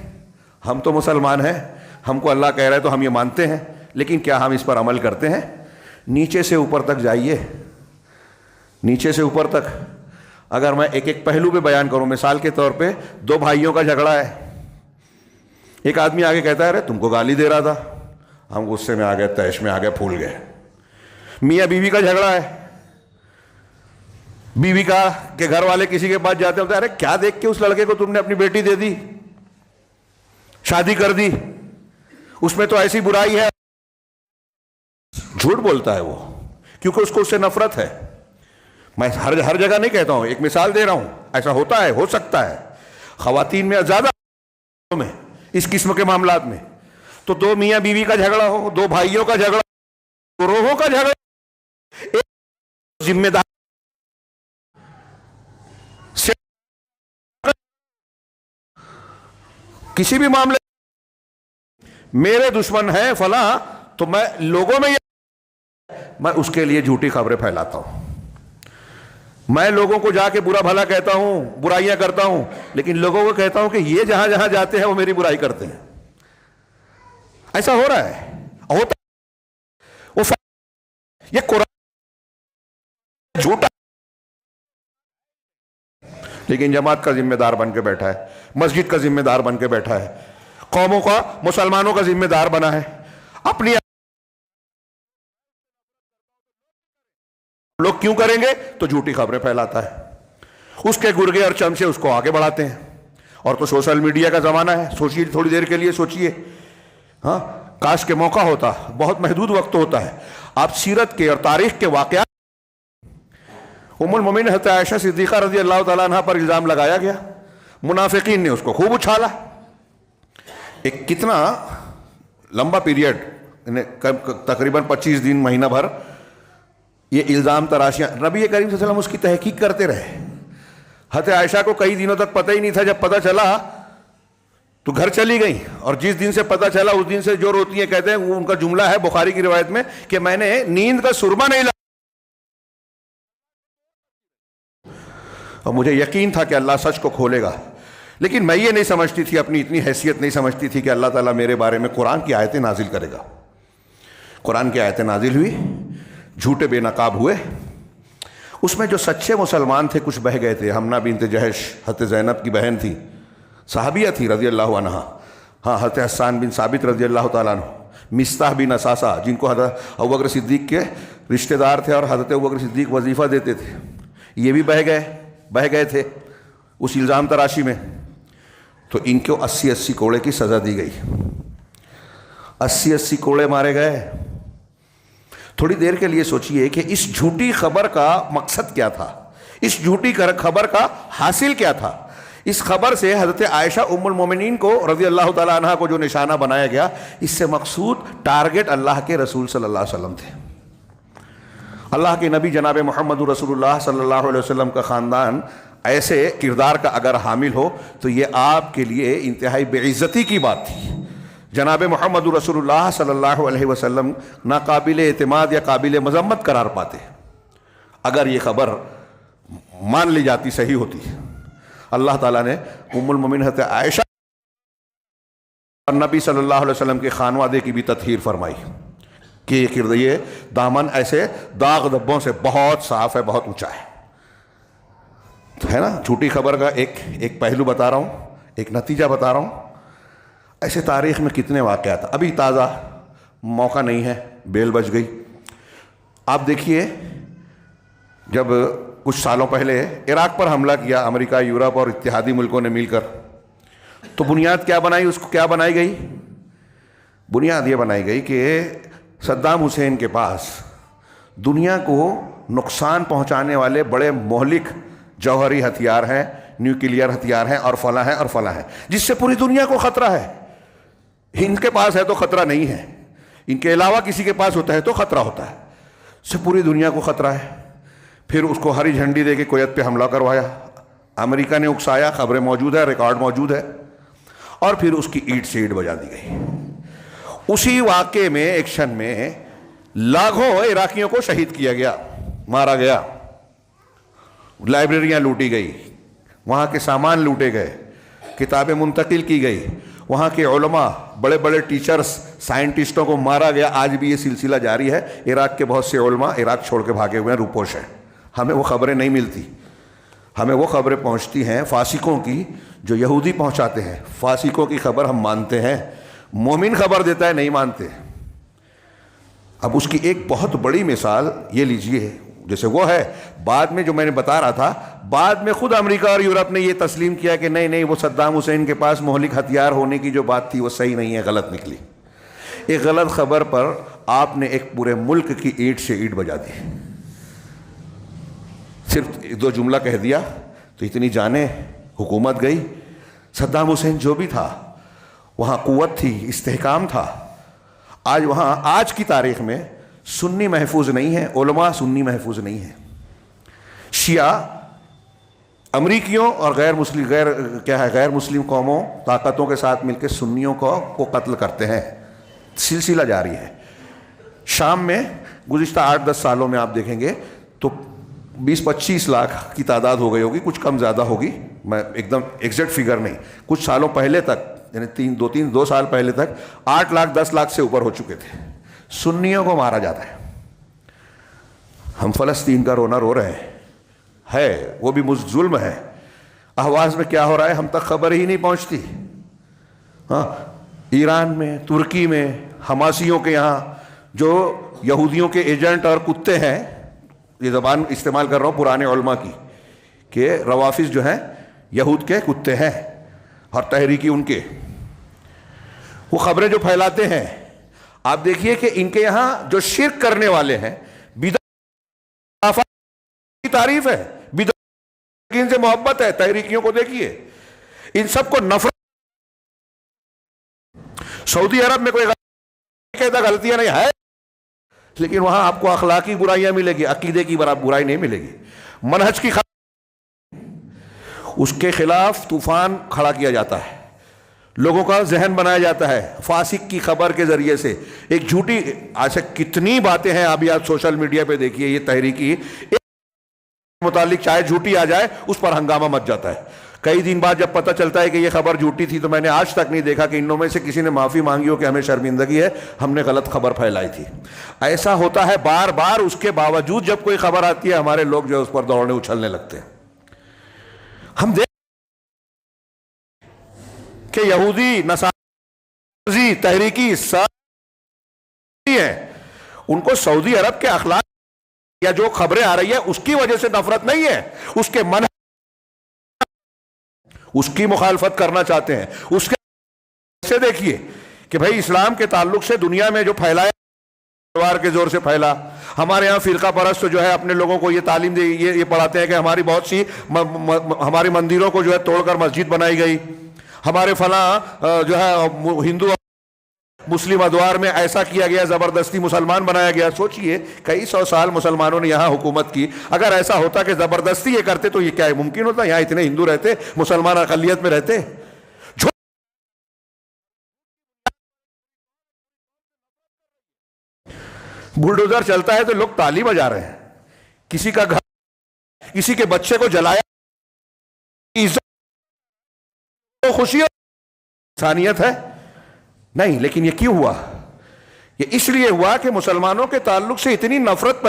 ہم تو مسلمان ہیں، ہم کو اللہ کہہ رہا ہے تو ہم یہ مانتے ہیں، لیکن کیا ہم اس پر عمل کرتے ہیں؟ نیچے سے اوپر تک جائیے، نیچے سے اوپر تک. اگر میں ایک ایک پہلو پہ بیان کروں، مثال کے طور پہ دو بھائیوں کا جھگڑا ہے. ایک آدمی آگے کہتا ہے ارے تم کو گالی دے رہا تھا، ہم غصے میں آ گئے، تیش میں آ گئے، پھول گئے. میاں بیوی کا جھگڑا ہے، بیوی کا کہ گھر والے کسی کے پاس جاتے ہوتے ارے کیا دیکھ کے اس لڑکے کو تم نے اپنی بیٹی دے دی، شادی کر دی، اس میں تو ایسی برائی ہے. جھوٹ بولتا ہے وہ، کیونکہ اس کو اس سے نفرت ہے. میں ہر جگہ نہیں کہتا ہوں، ایک مثال دے رہا ہوں. ایسا ہوتا ہے، ہو سکتا ہے خواتین میں زیادہ میں اس قسم کے معاملات میں. تو دو میاں بیوی کا جھگڑا ہو، دو بھائیوں کا جھگڑا، گروہوں کا جھگڑا، ایک ذمہ دار کسی بھی معاملے میرے دشمن ہیں فلاں، تو میں لوگوں میں اس کے لیے جھوٹی خبریں پھیلاتا ہوں. میں لوگوں کو جا کے برا بھلا کہتا ہوں، برائیاں کرتا ہوں، لیکن لوگوں کو کہتا ہوں کہ یہ جہاں جہاں جاتے ہیں وہ میری برائی کرتے ہیں. ایسا ہو رہا ہے، ہوتا وہ یہ قرآن جھوٹا، لیکن جماعت کا ذمہ دار بن کے بیٹھا ہے، مسجد کا ذمہ دار بن کے بیٹھا ہے، قوموں کا، مسلمانوں کا ذمہ دار بنا ہے. اپنی لوگ کیوں کریں گے؟ تو جھوٹی خبریں پھیلاتا ہے، اس کے گرگے اور چمچے اس کو آگے بڑھاتے ہیں. اور تو سوشل میڈیا کا زمانہ ہے. سوچیے، تھوڑی دیر کے لیے سوچیے، ہاں کاش کے موقع ہوتا، بہت محدود وقت ہوتا ہے. آپ سیرت کے اور تاریخ کے واقعات، ام المومنین حضرت عائشہ صدیقہ رضی اللہ تعالیٰ عنہ پر الزام لگایا گیا، منافقین نے اس کو خوب اچھالا. ایک کتنا لمبا پیریڈ، تقریباً 25 دن، مہینہ بھر یہ الزام تراشیاں، نبی کریم صلی اللہ علیہ وسلم اس کی تحقیق کرتے رہے. حضرت عائشہ کو کئی دنوں تک پتہ ہی نہیں تھا. جب پتہ چلا تو گھر چلی گئی، اور جس دن سے پتہ چلا اس دن سے جو روتی ہیں، کہتے ہیں وہ ان کا جملہ ہے بخاری کی روایت میں کہ میں نے نیند کا سرما نہیں لگا، اور مجھے یقین تھا کہ اللہ سچ کو کھولے گا. لیکن میں یہ نہیں سمجھتی تھی، اپنی اتنی حیثیت نہیں سمجھتی تھی کہ اللہ تعالیٰ میرے بارے میں قرآن کی آیتیں نازل کرے گا. قرآن کی آیتیں نازل ہوئی، جھوٹے بے نقاب ہوئے. اس میں جو سچے مسلمان تھے کچھ بہ گئے تھے. حمنہ بنت جہش حضرت زینب کی بہن تھی، صحابیہ تھی رضی اللہ عنہ. ہاں حضرت حسان بن ثابت رضی اللہ تعالیٰ عنہ، مصطح بن اساسہ جن کو حضرت ابوبکر صدیق کے رشتہ دار تھے اور حضرت ابوبکر صدیق وظیفہ دیتے تھے، یہ بھی بہ گئے تھے اس الزام تراشی میں. تو ان کو 80 کوڑے کی سزا دی گئی، 80 کوڑے مارے گئے. تھوڑی دیر کے لیے سوچئے کہ اس جھوٹی خبر کا مقصد کیا تھا، اس جھوٹی خبر کا حاصل کیا تھا. اس خبر سے حضرت عائشہ ام المومنین کو رضی اللہ تعالیٰ عنہ کو جو نشانہ بنایا گیا، اس سے مقصود ٹارگٹ اللہ کے رسول صلی اللہ علیہ وسلم تھے. اللہ کے نبی جناب محمد رسول اللہ صلی اللہ علیہ وسلم کا خاندان ایسے کردار کا اگر حامل ہو تو یہ آپ کے لیے انتہائی بے عزتی کی بات تھی. جناب محمد رسول اللہ صلی اللہ علیہ وسلم ناقابل اعتماد یا قابل مذمت قرار پاتے اگر یہ خبر مان لی جاتی، صحیح ہوتی. اللہ تعالیٰ نے ام المومنین حضرت عائشہ اور نبی صلی اللہ علیہ وسلم کے خانوادے کی بھی تطہیر فرمائی کہ یہ دامن ایسے داغ دھبوں سے بہت صاف ہے، بہت اونچا ہے نا. جھوٹی خبر کا ایک پہلو بتا رہا ہوں، ایک نتیجہ بتا رہا ہوں. ایسے تاریخ میں کتنے واقعات، ابھی تازہ موقع نہیں ہے، بیل بج گئی. آپ دیکھیے، جب کچھ سالوں پہلے عراق پر حملہ کیا امریکہ، یورپ اور اتحادی ملکوں نے مل کر، تو بنیاد کیا بنائی، اس کو کیا بنائی گئی؟ بنیاد یہ بنائی گئی کہ صدام حسین کے پاس دنیا کو نقصان پہنچانے والے بڑے مہلک جوہری ہتھیار ہیں، نیوکلیئر ہتھیار ہیں، اور فلاں ہیں اور فلاں ہیں، جس سے پوری دنیا کو خطرہ ہے. ان کے پاس ہے تو خطرہ نہیں ہے، ان کے علاوہ کسی کے پاس ہوتا ہے تو خطرہ ہوتا ہے. اس سے پوری دنیا کو خطرہ ہے. پھر اس کو ہری جھنڈی دے کے کویت پہ حملہ کروایا، امریکہ نے اکسایا، خبریں موجود ہے، ریکارڈ موجود ہے، اور پھر اس کی اینٹ سے اینٹ بجا دی گئی. اسی واقعے میں، ایکشن میں، لاکھوں عراقیوں کو شہید کیا گیا، مارا گیا، لائبریریاں لوٹی گئی، وہاں کے سامان لوٹے گئے، کتابیں منتقل کی گئی. وہاں کے علماء، بڑے بڑے ٹیچرز، سائنٹسٹوں کو مارا گیا. آج بھی یہ سلسلہ جاری ہے. عراق کے بہت سے علماء عراق چھوڑ کے بھاگے ہوئے ہیں، روپوش ہیں. ہمیں وہ خبریں نہیں ملتی. ہمیں وہ خبریں پہنچتی ہیں فاسقوں کی جو یہودی پہنچاتے ہیں. فاسقوں کی خبر ہم مانتے ہیں، مومن خبر دیتا ہے نہیں مانتے. اب اس کی ایک بہت بڑی مثال یہ لیجئے، جیسے وہ ہے بعد میں جو میں نے بتا رہا تھا، بعد میں خود امریکہ اور یورپ نے یہ تسلیم کیا کہ نہیں وہ صدام حسین کے پاس مہلک ہتھیار ہونے کی جو بات تھی وہ صحیح نہیں ہے، غلط نکلی. ایک غلط خبر پر آپ نے ایک پورے ملک کی اینٹ سے اینٹ بجا دی. صرف دو جملہ کہہ دیا تو اتنی جانیں حکومت گئی. صدام حسین جو بھی تھا وہاں قوت تھی، استحکام تھا. آج وہاں آج کی تاریخ میں سنی محفوظ نہیں ہے، علماء سنی محفوظ نہیں ہے. شیعہ امریکیوں اور غیر مسلم قوموں، طاقتوں کے ساتھ مل کے سنیوں کو قتل کرتے ہیں. سلسلہ جاری ہے. شام میں گزشتہ 8-10 سالوں میں آپ دیکھیں گے تو 20-25 لاکھ کی تعداد ہو گئی ہوگی، کچھ کم زیادہ ہوگی، میں ایک دم ایگزیکٹ فگر نہیں. کچھ سالوں پہلے تک، یعنی 2 سال پہلے تک 8 لاکھ 10 لاکھ سے اوپر ہو چکے تھے. سنیوں کو مارا جاتا ہے. ہم فلسطین کا رونا رو رہے ہیں، وہ بھی ظلم ہے. احواز میں کیا ہو رہا ہے ہم تک خبر ہی نہیں پہنچتی. ہاں، ایران میں، ترکی میں، حماسیوں کے یہاں جو یہودیوں کے ایجنٹ اور کتے ہیں، یہ زبان استعمال کر رہا ہوں پرانے علماء کی، کہ روافظ جو ہیں یہود کے کتے ہیں اور تحریکی ان کے، وہ خبریں جو پھیلاتے ہیں. آپ دیکھیے کہ ان کے یہاں جو شرک کرنے والے ہیں، بدعت کی تعریف ہے، بدعت ان سے محبت ہے. تحریکیوں کو دیکھیے، ان سب کو نفرت. سعودی عرب میں کوئی کہتا غلطیاں نہیں ہے، لیکن وہاں آپ کو اخلاقی برائیاں ملے گی، عقیدے کی برائی نہیں ملے گی. منہج کی اس کے خلاف طوفان کھڑا کیا جاتا ہے، لوگوں کا ذہن بنایا جاتا ہے فاسق کی خبر کے ذریعے سے. ایک جھوٹی، ایسے کتنی باتیں ہیں ابھی آپ سوشل میڈیا پہ دیکھیے، یہ تحریکی متعلق چاہے جھوٹی آ جائے اس پر ہنگامہ مچ جاتا ہے. کئی دن بعد جب پتہ چلتا ہے کہ یہ خبر جھوٹی تھی تو میں نے آج تک نہیں دیکھا کہ انہوں میں سے کسی نے معافی مانگی ہو کہ ہمیں شرمندگی ہے، ہم نے غلط خبر پھیلائی تھی. ایسا ہوتا ہے بار بار. اس کے باوجود جب کوئی خبر آتی ہے ہمارے لوگ جو ہے اس پر دوڑنے اچھلنے لگتے ہیں. ہم دیکھ کہ یہودی، نصارى، تحریکی ساری ہیں، ان کو سعودی عرب کے اخلاق یا جو خبریں آ رہی ہے اس کی وجہ سے نفرت نہیں ہے، اس کے من اس کی مخالفت کرنا چاہتے ہیں. اس کے سے دیکھیے کہ بھائی اسلام کے تعلق سے دنیا میں جو پھیلایا تلوار کے زور سے پھیلا. ہمارے ہاں فرقہ پرست جو ہے اپنے لوگوں کو یہ تعلیم دے، یہ پڑھاتے ہیں کہ ہماری بہت سی ہماری مندروں کو جو ہے توڑ کر مسجد بنائی گئی، ہمارے فلاں جو ہے ہندو مسلم ادوار میں ایسا کیا گیا، زبردستی مسلمان بنایا گیا. سوچئے کئی 100 سال مسلمانوں نے یہاں حکومت کی. اگر ایسا ہوتا کہ زبردستی یہ کرتے تو یہ کیا ممکن ہوتا؟ یہاں اتنے ہندو رہتے، مسلمان اقلیت میں رہتے. بلڈوزر چلتا ہے تو لوگ تالی بجا رہے ہیں. کسی کا گھر، کسی کے بچے کو جلایا، خوشی انسانیت ہے نہیں. لیکن یہ کیوں ہوا؟ یہ اس لیے ہوا کہ مسلمانوں کے تعلق سے اتنی نفرت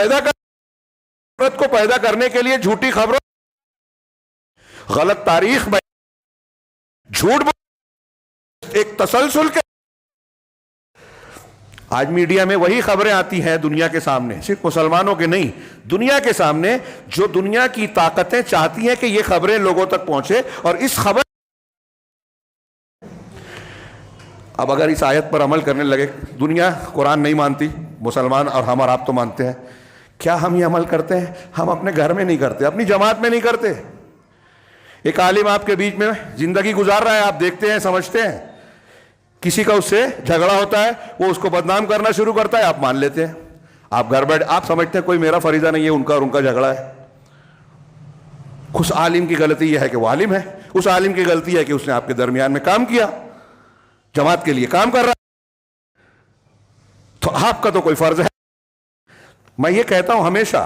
کو پیدا کرنے کے لیے جھوٹی خبروں، غلط تاریخ میں جھوٹ ایک تسلسل کے. آج میڈیا میں وہی خبریں آتی ہیں دنیا کے سامنے، صرف مسلمانوں کے نہیں، دنیا کے سامنے، جو دنیا کی طاقتیں چاہتی ہیں کہ یہ خبریں لوگوں تک پہنچے. اور اس خبر اب اگر اس آیت پر عمل کرنے لگے، دنیا قرآن نہیں مانتی، مسلمان اور ہم اور آپ تو مانتے ہیں، کیا ہم یہ عمل کرتے ہیں؟ ہم اپنے گھر میں نہیں کرتے، اپنی جماعت میں نہیں کرتے. ایک عالم آپ کے بیچ میں زندگی گزار رہا ہے، آپ دیکھتے ہیں، سمجھتے ہیں، کسی کا اس سے جھگڑا ہوتا ہے، وہ اس کو بدنام کرنا شروع کرتا ہے، آپ مان لیتے ہیں. آپ گھر بیٹھ آپ سمجھتے ہیں کوئی میرا فریضہ نہیں ہے، ان کا اور ان کا جھگڑا ہے. اس عالم کی غلطی یہ ہے کہ وہ عالم ہے، اس عالم کی غلطی ہے کہ اس نے آپ کے درمیان میں کام کیا، جماعت کے لیے کام کر رہا ہے. تو آپ کا تو کوئی فرض ہے. میں یہ کہتا ہوں ہمیشہ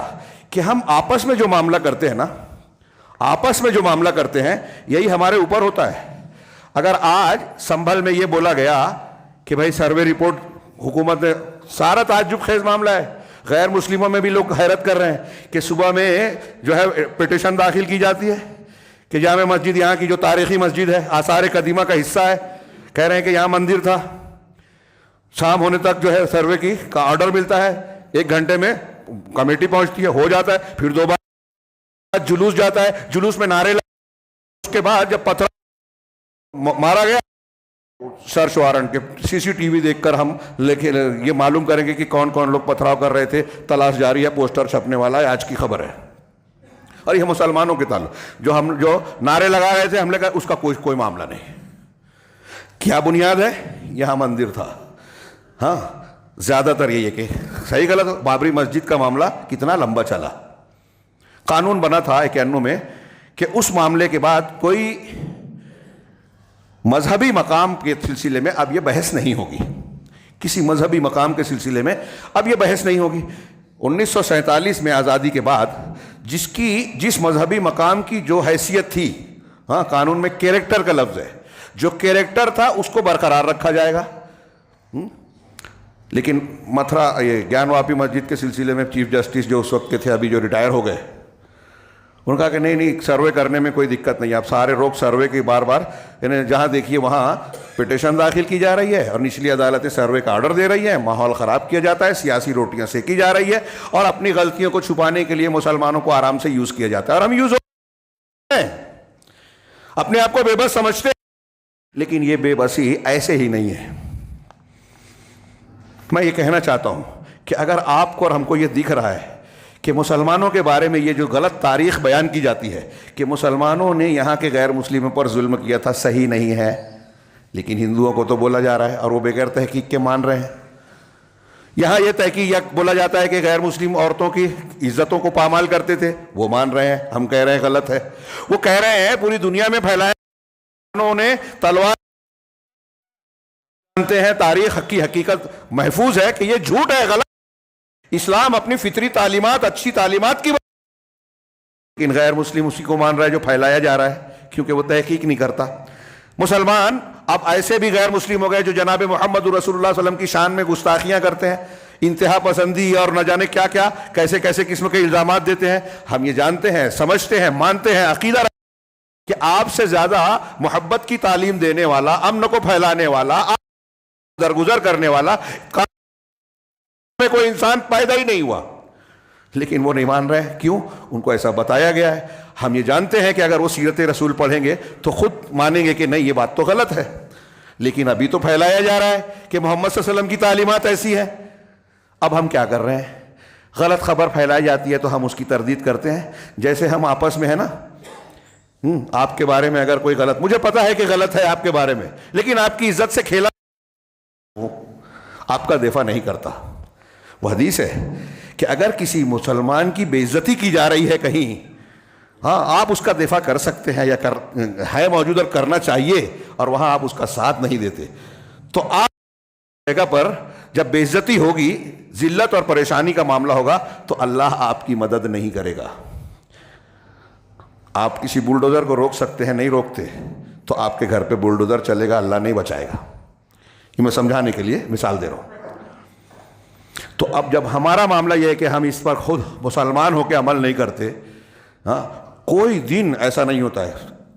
کہ ہم آپس میں جو معاملہ کرتے ہیں نا، آپس میں جو معاملہ کرتے ہیں یہی ہمارے اوپر ہوتا ہے. اگر آج سنبھل میں یہ بولا گیا کہ بھائی سروے رپورٹ حکومت نے، سارا تعجب خیز معاملہ ہے، غیر مسلموں میں بھی لوگ حیرت کر رہے ہیں کہ صبح میں جو ہے پٹیشن داخل کی جاتی ہے کہ جامع مسجد یہاں کی جو تاریخی مسجد ہے، آثار قدیمہ کا حصہ ہے، کہہ رہے ہیں کہ یہاں مندر تھا، شام ہونے تک جو ہے سروے کی کا آرڈر ملتا ہے، 1 گھنٹے میں کمیٹی پہنچتی ہے، ہو جاتا ہے، پھر دوبارہ جلوس جاتا ہے، جلوس میں نعرے اس کے بعد جب پتھر مارا گیا سرچ وارنٹ کے سی سی ٹی وی دیکھ کر ہم یہ معلوم کریں گے کہ کون کون لوگ پتھراؤ کر رہے تھے، تلاش جاری ہے، پوسٹر چھپنے والا ہے، آج کی خبر ہے۔ اور یہ مسلمانوں کے تعلق جو نعرے لگا رہے تھے، ہم نے کہا اس کا کوئی معاملہ نہیں۔ کیا بنیاد ہے؟ یہاں مندر تھا۔ ہاں زیادہ تر یہ کہ صحیح غلط، بابری مسجد کا معاملہ کتنا لمبا چلا، قانون بنا تھا 91 میں کہ اس معاملے کے بعد کوئی مذہبی مقام کے سلسلے میں اب یہ بحث نہیں ہوگی، کسی مذہبی مقام کے سلسلے میں اب یہ بحث نہیں ہوگی۔ 1947 میں آزادی کے بعد جس مذہبی مقام کی جو حیثیت تھی، ہاں قانون میں کیریکٹر کا لفظ ہے، جو کیریکٹر تھا اس کو برقرار رکھا جائے گا۔ لیکن متھرا یہ گیان واپی مسجد کے سلسلے میں چیف جسٹس جو اس وقت کے تھے، ابھی جو ریٹائر ہو گئے، انہوں نے کہا کہ نہیں سروے کرنے میں کوئی دقت نہیں، آپ سارے روک سروے کی بار یعنی جہاں دیکھیے وہاں پٹیشن داخل کی جا رہی ہے اور نچلی عدالتیں سروے کا آرڈر دے رہی ہیں، ماحول خراب کیا جاتا ہے، سیاسی روٹیاں سیکی جا رہی ہے، اور اپنی غلطیوں کو چھپانے کے لیے مسلمانوں کو آرام سے یوز کیا جاتا ہے، اور ہم یوز ہوتے ہیں، اپنے آپ کو بے بس سمجھتے ہیں۔ لیکن یہ بے بسی ایسے ہی نہیں ہے۔ میں یہ کہنا چاہتا ہوں کہ اگر آپ کو اور ہم کو یہ دکھ رہا ہے کہ مسلمانوں کے بارے میں یہ جو غلط تاریخ بیان کی جاتی ہے کہ مسلمانوں نے یہاں کے غیر مسلموں پر ظلم کیا تھا، صحیح نہیں ہے، لیکن ہندوؤں کو تو بولا جا رہا ہے اور وہ بغیر تحقیق کے مان رہے ہیں۔ یہاں یہ تحقیق بولا جاتا ہے کہ غیر مسلم عورتوں کی عزتوں کو پامال کرتے تھے، وہ مان رہے ہیں، ہم کہہ رہے ہیں غلط ہے۔ وہ کہہ رہے ہیں پوری دنیا میں پھیلایا، انہوں نے تلوار جانتے ہیں، تاریخ کی حقیقت محفوظ ہے کہ یہ جھوٹ ہے، غلط۔ اسلام اپنی فطری تعلیمات، اچھی تعلیمات کی لیکن غیر مسلم اسی کو مان رہا ہے جو پھیلایا جا رہا ہے، کیونکہ وہ تحقیق نہیں کرتا۔ مسلمان اب ایسے بھی غیر مسلم ہو گئے جو جناب محمد رسول اللہ صلی اللہ علیہ وسلم کی شان میں گستاخیاں کرتے ہیں، انتہا پسندی اور نہ جانے کیا کیا کیسے کیسے قسم کے الزامات دیتے ہیں۔ ہم یہ جانتے ہیں، سمجھتے ہیں، مانتے ہیں، عقیدہ کہ آپ سے زیادہ محبت کی تعلیم دینے والا، امن کو پھیلانے والا، درگزر کرنے والا میں کوئی انسان پیدا ہی نہیں ہوا، لیکن وہ نہیں مان رہے۔ کیوں؟ ان کو ایسا بتایا گیا ہے۔ ہم یہ جانتے ہیں کہ اگر وہ سیرت رسول پڑھیں گے تو خود مانیں گے کہ نہیں یہ بات تو غلط ہے، لیکن ابھی تو پھیلایا جا رہا ہے کہ محمد صلی اللہ علیہ وسلم کی تعلیمات ایسی ہیں۔ اب ہم کیا کر رہے ہیں؟ غلط خبر پھیلائی جاتی ہے تو ہم اس کی تردید کرتے ہیں، جیسے ہم آپس میں ہے نا، آپ کے بارے میں اگر کوئی غلط، مجھے پتا ہے کہ غلط ہے آپ کے بارے میں، لیکن آپ کی عزت سے کھیلا، آپ کا دفاع نہیں کرتا۔ وہ حدیث ہے کہ اگر کسی مسلمان کی بے عزتی کی جا رہی ہے کہیں، ہاں آپ اس کا دفاع کر سکتے ہیں یا ہے موجود اور کرنا چاہیے، اور وہاں آپ اس کا ساتھ نہیں دیتے، تو آپ جگہ پر جب بے عزتی ہوگی، ذلت اور پریشانی کا معاملہ ہوگا، تو اللہ آپ کی مدد نہیں کرے گا۔ آپ کسی بلڈوزر کو روک سکتے ہیں، نہیں روکتے تو آپ کے گھر پہ بلڈوزر چلے گا، اللہ نہیں بچائے گا۔ یہ میں سمجھانے کے لیے مثال دے رہا ہوں۔ تو اب جب ہمارا معاملہ یہ ہے کہ ہم اس پر خود مسلمان ہو کے عمل نہیں کرتے، ہاں کوئی دن ایسا نہیں ہوتا ہے۔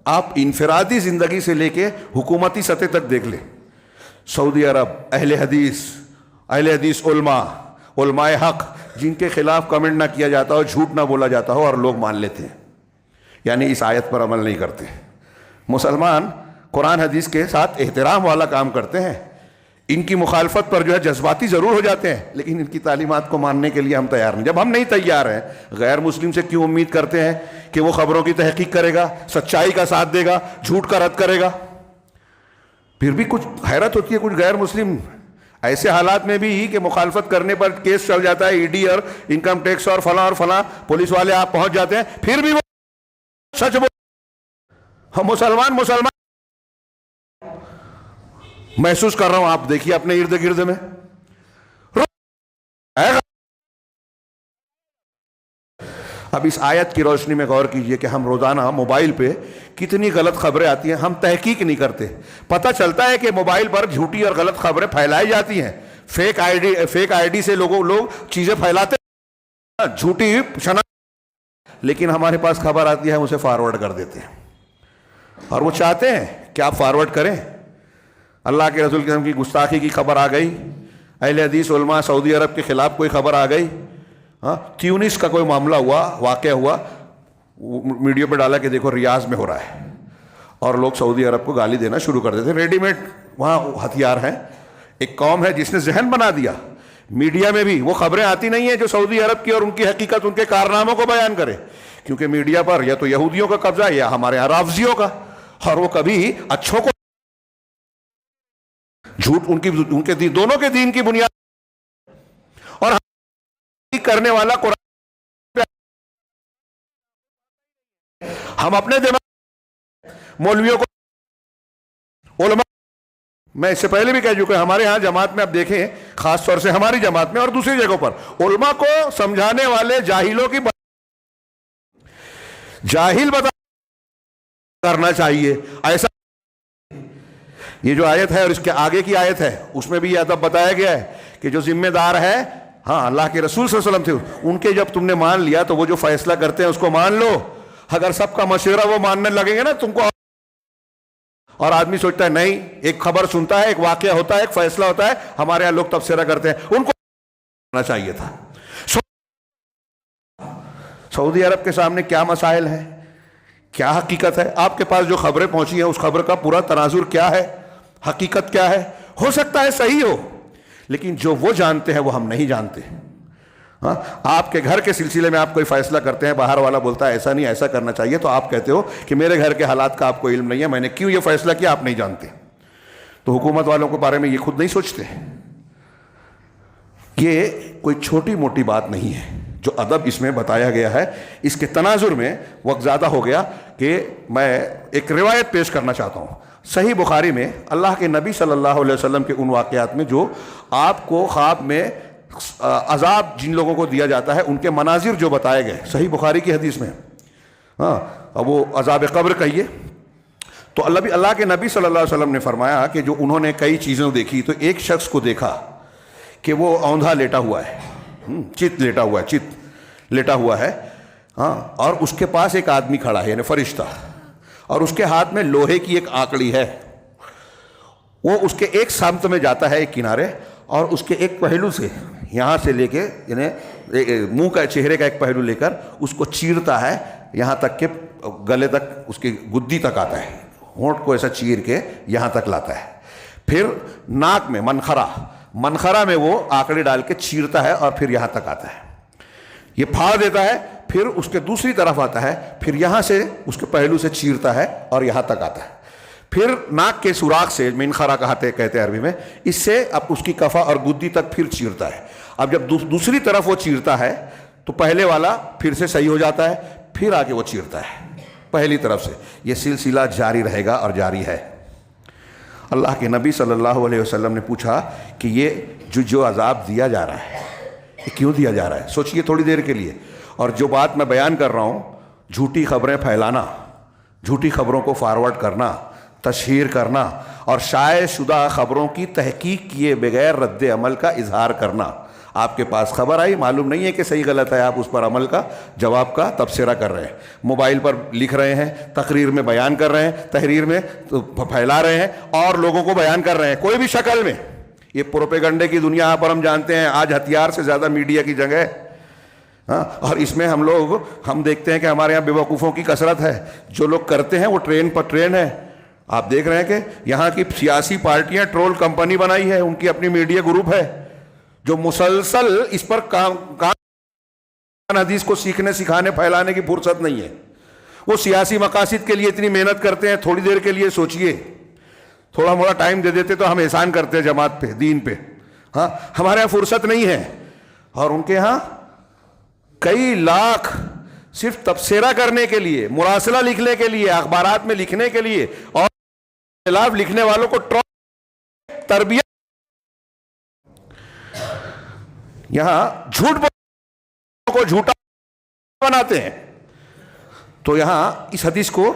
آپ انفرادی زندگی سے لے کے حکومتی سطح تک دیکھ لیں، سعودی عرب اہل حدیث علماء حق جن کے خلاف کمنٹ نہ کیا جاتا ہو، جھوٹ نہ بولا جاتا ہو، اور لوگ مان لیتے ہیں، یعنی اس آیت پر عمل نہیں کرتے۔ مسلمان قرآن حدیث کے ساتھ احترام والا کام کرتے ہیں، ان کی مخالفت پر جو ہے جذباتی ضرور ہو جاتے ہیں، لیکن ان کی تعلیمات کو ماننے کے لیے ہم تیار نہیں۔ جب ہم نہیں تیار ہیں، غیر مسلم سے کیوں امید کرتے ہیں کہ وہ خبروں کی تحقیق کرے گا، سچائی کا ساتھ دے گا، جھوٹ کا رد کرے گا؟ پھر بھی کچھ حیرت ہوتی ہے، کچھ غیر مسلم ایسے حالات میں بھی کہ مخالفت کرنے پر کیس چل جاتا ہے، ED اور انکم ٹیکس اور فلاں پولیس والے آپ پہنچ جاتے ہیں، پھر بھی وہ سچ ہم مسلمان محسوس کر رہا ہوں، آپ دیکھیے اپنے ارد گرد میں اب اس آیت کی روشنی میں غور کیجئے کہ ہم روزانہ موبائل پہ کتنی غلط خبریں آتی ہیں، ہم تحقیق نہیں کرتے. پتہ چلتا ہے کہ موبائل پر جھوٹی اور غلط خبریں پھیلائی جاتی ہیں، فیک آئی ڈی سے لوگ چیزیں پھیلاتے ہیں، جھوٹی شناخت، لیکن ہمارے پاس خبر آتی ہے ہم اسے فارورڈ کر دیتے ہیں، اور وہ چاہتے ہیں کہ آپ فارورڈ کریں. اللہ کے رسول کے کی گستاخی کی خبر آ گئی، اہل حدیث علماء سعودی عرب کے خلاف کوئی خبر آ گئی، تیونس کا کوئی معاملہ ہوا، واقعہ ہوا، میڈیا پہ ڈالا کہ دیکھو ریاض میں ہو رہا ہے، اور لوگ سعودی عرب کو گالی دینا شروع کر دیتے. ریڈی میڈ وہاں ہتھیار ہیں. ایک قوم ہے جس نے ذہن بنا دیا، میڈیا میں بھی وہ خبریں آتی نہیں ہیں جو سعودی عرب کی اور ان کی حقیقت، ان کے کارناموں کو بیان کرے، کیونکہ میڈیا پر یا تو یہودیوں کا قبضہ ہے یا ہمارے یہاں رافضیوں کا، اور وہ کبھی اچھوں کو جھوٹ ان کے دونوں کے دین کی بنیاد، اور کرنے والا قرآن. ہم اپنے دماغ مولویوں کو، علماء، میں اس سے پہلے بھی کہہ چکا، ہمارے ہاں جماعت میں اب دیکھیں، خاص طور سے ہماری جماعت میں اور دوسری جگہوں پر علماء کو سمجھانے والے جاہلوں کی جاہل بتا کرنا چاہیے. ایسا یہ جو آیت ہے اور اس کے آگے کی آیت ہے اس میں بھی یہ ادب بتایا گیا ہے کہ جو ذمہ دار ہے، ہاں اللہ کے رسول صلی اللہ علیہ وسلم تھے، ان کے جب تم نے مان لیا تو وہ جو فیصلہ کرتے ہیں اس کو مان لو. اگر سب کا مشورہ وہ ماننے لگیں گے نا تم کو، اور آدمی سوچتا ہے نہیں، ایک خبر سنتا ہے، ایک واقعہ ہوتا ہے، ایک فیصلہ ہوتا ہے، ہمارے یہاں لوگ تبصرہ کرتے ہیں، ان کو کرنا چاہیے تھا. سعودی عرب کے سامنے کیا مسائل ہیں، کیا حقیقت ہے، آپ کے پاس جو خبریں پہنچی ہیں اس خبر کا پورا تناظر کیا ہے، حقیقت کیا ہے. ہو سکتا ہے صحیح ہو، لیکن جو وہ جانتے ہیں وہ ہم نہیں جانتے. آپ کے گھر کے سلسلے میں آپ کوئی فیصلہ کرتے ہیں، باہر والا بولتا ہے ایسا نہیں ایسا کرنا چاہیے، تو آپ کہتے ہو کہ میرے گھر کے حالات کا آپ کو علم نہیں ہے، میں نے کیوں یہ فیصلہ کیا آپ نہیں جانتے. تو حکومت والوں کے بارے میں یہ خود نہیں سوچتے. یہ کوئی چھوٹی موٹی بات نہیں ہے جو ادب اس میں بتایا گیا ہے. اس کے تناظر میں وقت زیادہ ہو گیا کہ میں ایک روایت پیش کرنا چاہتا ہوں. صحیح بخاری میں اللہ کے نبی صلی اللہ علیہ وسلم کے ان واقعات میں جو آپ کو خواب میں عذاب جن لوگوں کو دیا جاتا ہے ان کے مناظر جو بتائے گئے صحیح بخاری کی حدیث میں، اب وہ عذاب قبر کہیے، تو اللہ کے نبی صلی اللہ علیہ وسلم نے فرمایا کہ جو انہوں نے کئی چیزیں دیکھی، تو ایک شخص کو دیکھا کہ وہ اوندھا لیٹا ہوا ہے، چت لیٹا ہوا ہے، اور اس کے پاس ایک آدمی کھڑا ہے، یعنی فرشتہ، اور اس کے ہاتھ میں لوہے کی ایک آکڑی ہے. وہ اس کے ایک سمت میں جاتا ہے، ایک کنارے، اور اس کے ایک پہلو سے یہاں سے لے کے، یعنی منہ کا چہرے کا ایک پہلو لے کر اس کو چیرتا ہے یہاں تک کہ گلے تک، اس کی گدی تک آتا ہے، ہونٹ کو ایسا چیر کے یہاں تک لاتا ہے. پھر ناک میں منخرا میں وہ آکڑی ڈال کے چیرتا ہے اور پھر یہاں تک آتا ہے، یہ پھاڑ دیتا ہے، پھر اس کے دوسری طرف آتا ہے، پھر یہاں سے اس کے پہلو سے چیرتا ہے اور یہاں تک آتا ہے، پھر ناک کے سوراخ سے، منخرا کہتے ہیں عربی میں، اس سے اب اس کی کفا اور گدی تک پھر چیرتا ہے. اب جب دوسری طرف وہ چیرتا ہے تو پہلے والا پھر سے صحیح ہو جاتا ہے، پھر آگے وہ چیرتا ہے پہلی طرف سے. یہ سلسلہ جاری رہے گا اور جاری ہے. اللہ کے نبی صلی اللہ علیہ وسلم نے پوچھا کہ یہ جو عذاب دیا جا رہا ہے یہ کیوں دیا جا رہا ہے؟ سوچئے تھوڑی دیر کے لیے. اور جو بات میں بیان کر رہا ہوں، جھوٹی خبریں پھیلانا، جھوٹی خبروں کو فارورڈ کرنا، تشہیر کرنا، اور شائع شدہ خبروں کی تحقیق کیے بغیر رد عمل کا اظہار کرنا. آپ کے پاس خبر آئی، معلوم نہیں ہے کہ صحیح غلط ہے، آپ اس پر عمل کا، جواب کا تبصرہ کر رہے ہیں، موبائل پر لکھ رہے ہیں، تقریر میں بیان کر رہے ہیں، تحریر میں پھیلا رہے ہیں اور لوگوں کو بیان کر رہے ہیں کوئی بھی شکل میں. یہ پروپیگنڈے کی دنیا پر ہم جانتے ہیں آج ہتھیار سے زیادہ میڈیا کی جگہ ہے. اور اس میں ہم دیکھتے ہیں کہ ہمارے یہاں بیوقوفوں کی کثرت ہے. جو لوگ کرتے ہیں وہ ٹرین ہے. آپ دیکھ رہے ہیں کہ یہاں کی سیاسی پارٹیاں ٹرول کمپنی بنائی ہے، ان کی اپنی میڈیا گروپ ہے جو مسلسل اس پر حدیث کو سیکھنے سکھانے پھیلانے کی فرصت نہیں ہے. وہ سیاسی مقاصد کے لیے اتنی محنت کرتے ہیں. تھوڑی دیر کے لیے سوچئے، تھوڑا موڑا ٹائم دے دیتے تو ہم احسان کرتے ہیں جماعت پہ، دین پہ. ہمارے یہاں فرصت نہیں ہے، اور ان کے ہاں کئی لاکھ صرف تبصرہ کرنے کے لیے، مراسلہ لکھنے کے لیے، اخبارات میں لکھنے کے لیے، اور خلاف لکھنے والوں کو تربیت. یہاں جھوٹ کو جھوٹا بناتے ہیں. تو یہاں اس حدیث کو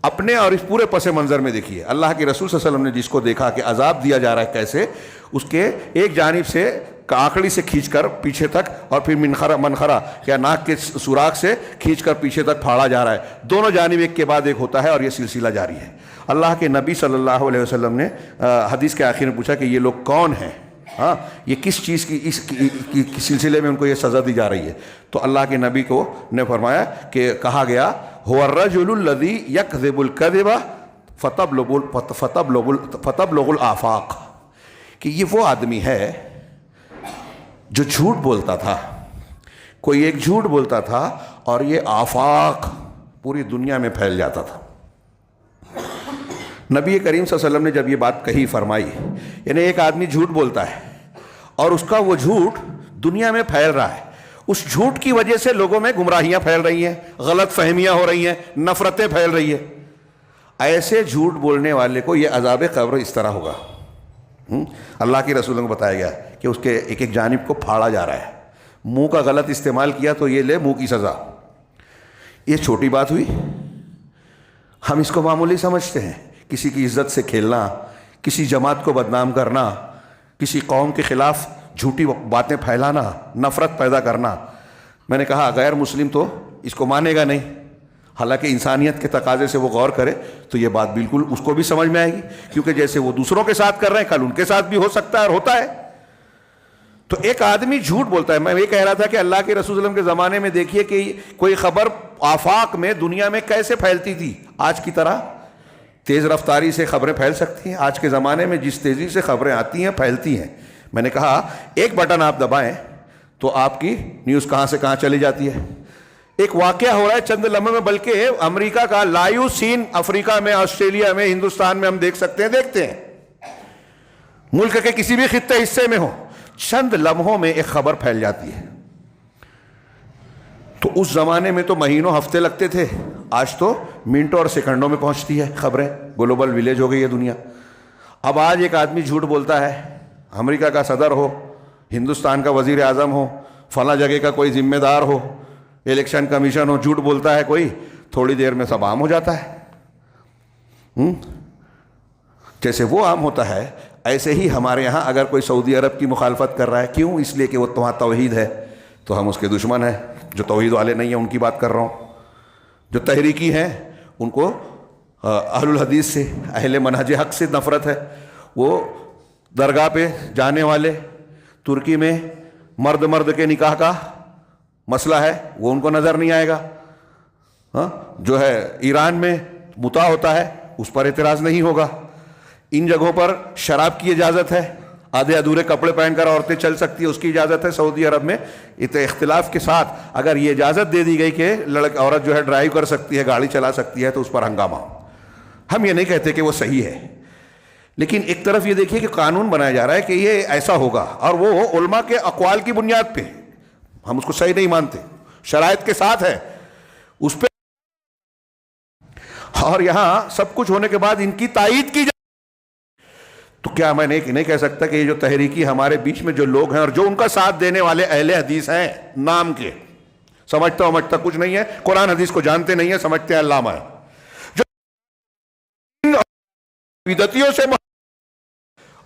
اپنے اور اس پورے پس منظر میں دیکھیے. اللہ کے رسول صلی اللہ علیہ وسلم نے جس کو دیکھا کہ عذاب دیا جا رہا ہے کیسے، اس کے ایک جانب سے کاکڑی سے کھینچ کر پیچھے تک، اور پھر منخرا یا ناک کے سوراخ سے کھینچ کر پیچھے تک پھاڑا جا رہا ہے. دونوں جانب ایک کے بعد ایک ہوتا ہے اور یہ سلسلہ جاری ہے. اللہ کے نبی صلی اللہ علیہ وسلم نے حدیث کے آخر میں پوچھا کہ یہ لوگ کون ہیں، ہاں یہ کس چیز کی اس سلسلے میں ان کو یہ سزا دی جا رہی ہے. تو اللہ کے نبی کو نے فرمایا کہ کہا گیا هو الرجل الذي يكذب الكذب فتبلغ الآفاق، کہ یہ وہ آدمی ہے جو جھوٹ بولتا تھا. کوئی ایک جھوٹ بولتا تھا اور یہ آفاق پوری دنیا میں پھیل جاتا تھا. نبی کریم صلی اللہ علیہ وسلم نے جب یہ بات کہی فرمائی، یعنی ایک آدمی جھوٹ بولتا ہے اور اس کا وہ جھوٹ دنیا میں پھیل رہا ہے، اس جھوٹ کی وجہ سے لوگوں میں گمراہیاں پھیل رہی ہیں، غلط فہمیاں ہو رہی ہیں، نفرتیں پھیل رہی ہیں. ایسے جھوٹ بولنے والے کو یہ عذاب قبر اس طرح ہوگا. اللہ کے رسولوں کو بتایا گیا کہ اس کے ایک ایک جانب کو پھاڑا جا رہا ہے. منہ کا غلط استعمال کیا تو یہ لے منہ کی سزا. یہ چھوٹی بات ہوئی، ہم اس کو معمولی سمجھتے ہیں. کسی کی عزت سے کھیلنا، کسی جماعت کو بدنام کرنا، کسی قوم کے خلاف جھوٹی باتیں پھیلانا، نفرت پیدا کرنا. میں نے کہا غیر مسلم تو اس کو مانے گا نہیں، حالانکہ انسانیت کے تقاضے سے وہ غور کرے تو یہ بات بالکل اس کو بھی سمجھ میں آئے گی، کیونکہ جیسے وہ دوسروں کے ساتھ کر رہے ہیں کل ان کے ساتھ بھی ہو سکتا ہے اور ہوتا ہے. تو ایک آدمی جھوٹ بولتا ہے. میں یہ کہہ رہا تھا کہ اللہ کے رسول صلی اللہ علیہ وسلم کے زمانے میں دیکھیے کہ کوئی خبر آفاق میں دنیا میں کیسے پھیلتی تھی. آج کی طرح تیز رفتاری سے خبریں پھیل سکتی ہیں؟ آج کے زمانے میں جس تیزی سے خبریں آتی ہیں پھیلتی ہیں. میں نے کہا ایک بٹن آپ دبائیں تو آپ کی نیوز کہاں سے کہاں چلی جاتی ہے. ایک واقعہ ہو رہا ہے چند لمحے میں، بلکہ امریکہ کا لائیو سین افریقہ میں، آسٹریلیا میں، ہندوستان میں ہم دیکھ سکتے ہیں، دیکھتے ہیں. ملک کے کسی بھی خطے حصے میں ہو، چند لمحوں میں ایک خبر پھیل جاتی ہے. تو اس زمانے میں تو مہینوں ہفتے لگتے تھے، آج تو منٹوں اور سیکنڈوں میں پہنچتی ہے خبریں. گلوبل ولیج ہو گئی ہے دنیا. اب آج ایک آدمی جھوٹ بولتا ہے، امریکہ کا صدر ہو، ہندوستان کا وزیر اعظم ہو، فلاں جگہ کا کوئی ذمہ دار ہو، الیکشن کمیشن ہو، جھوٹ بولتا ہے کوئی، تھوڑی دیر میں سب عام ہو جاتا ہے. جیسے وہ عام ہوتا ہے ایسے ہی ہمارے یہاں اگر کوئی سعودی عرب کی مخالفت کر رہا ہے، کیوں؟ اس لیے کہ وہ وہاں توحید ہے تو ہم اس کے دشمن ہیں. جو توحید والے نہیں ہیں ان کی بات کر رہا ہوں. جو تحریکی ہیں ان کو اہل الحدیث سے، اہل منہج حق سے نفرت ہے. وہ درگاہ پہ جانے والے، ترکی میں مرد کے نکاح کا مسئلہ ہے وہ ان کو نظر نہیں آئے گا. جو ہے ایران میں متا ہوتا ہے اس پر اعتراض نہیں ہوگا. ان جگہوں پر شراب کی اجازت ہے، آدھے ادھورے کپڑے پہن کر عورتیں چل سکتی ہیں، اس کی اجازت ہے. سعودی عرب میں اختلاف کے ساتھ اگر یہ اجازت دے دی گئی کہ عورت جو ہے ڈرائیو کر سکتی ہے، گاڑی چلا سکتی ہے، تو اس پر ہنگامہ. ہم یہ نہیں کہتے کہ وہ صحیح ہے، لیکن ایک طرف یہ دیکھیے کہ قانون بنایا جا رہا ہے کہ یہ ایسا ہوگا، اور وہ علماء کے اقوال کی بنیاد پہ. ہم اس کو صحیح نہیں مانتے، شرائط کے ساتھ ہے اس پہ. اور یہاں سب کچھ ہونے کے بعد ان کی تائید کی جائے تو کیا میں نہیں کہہ سکتا کہ یہ جو تحریکی ہمارے بیچ میں جو لوگ ہیں اور جو ان کا ساتھ دینے والے اہل حدیث ہیں نام کے، سمجھتا کچھ نہیں ہے، قرآن حدیث کو جانتے نہیں ہیں، سمجھتے ہیں علامہ ہے، جو بدعتیوں سے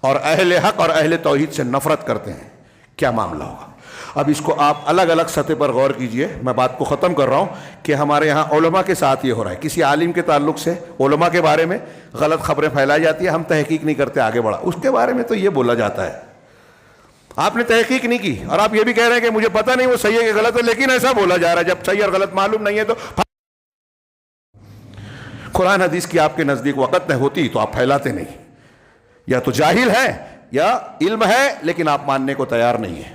اور اہل حق اور اہل توحید سے نفرت کرتے ہیں، کیا معاملہ ہوگا؟ اب اس کو آپ الگ الگ سطح پر غور کیجئے. میں بات کو ختم کر رہا ہوں کہ ہمارے یہاں علماء کے ساتھ یہ ہو رہا ہے. کسی عالم کے تعلق سے علماء کے بارے میں غلط خبریں پھیلائی جاتی ہیں، ہم تحقیق نہیں کرتے آگے بڑھا. اس کے بارے میں تو یہ بولا جاتا ہے آپ نے تحقیق نہیں کی اور آپ یہ بھی کہہ رہے ہیں کہ مجھے پتہ نہیں وہ صحیح ہے کہ غلط ہے، لیکن ایسا بولا جا رہا ہے. جب صحیح اور غلط معلوم نہیں ہے تو قرآن حدیث کی آپ کے نزدیک وقت نہیں ہوتی تو آپ پھیلاتے نہیں. یا تو جاہل ہے یا علم ہے لیکن آپ ماننے کو تیار نہیں ہیں.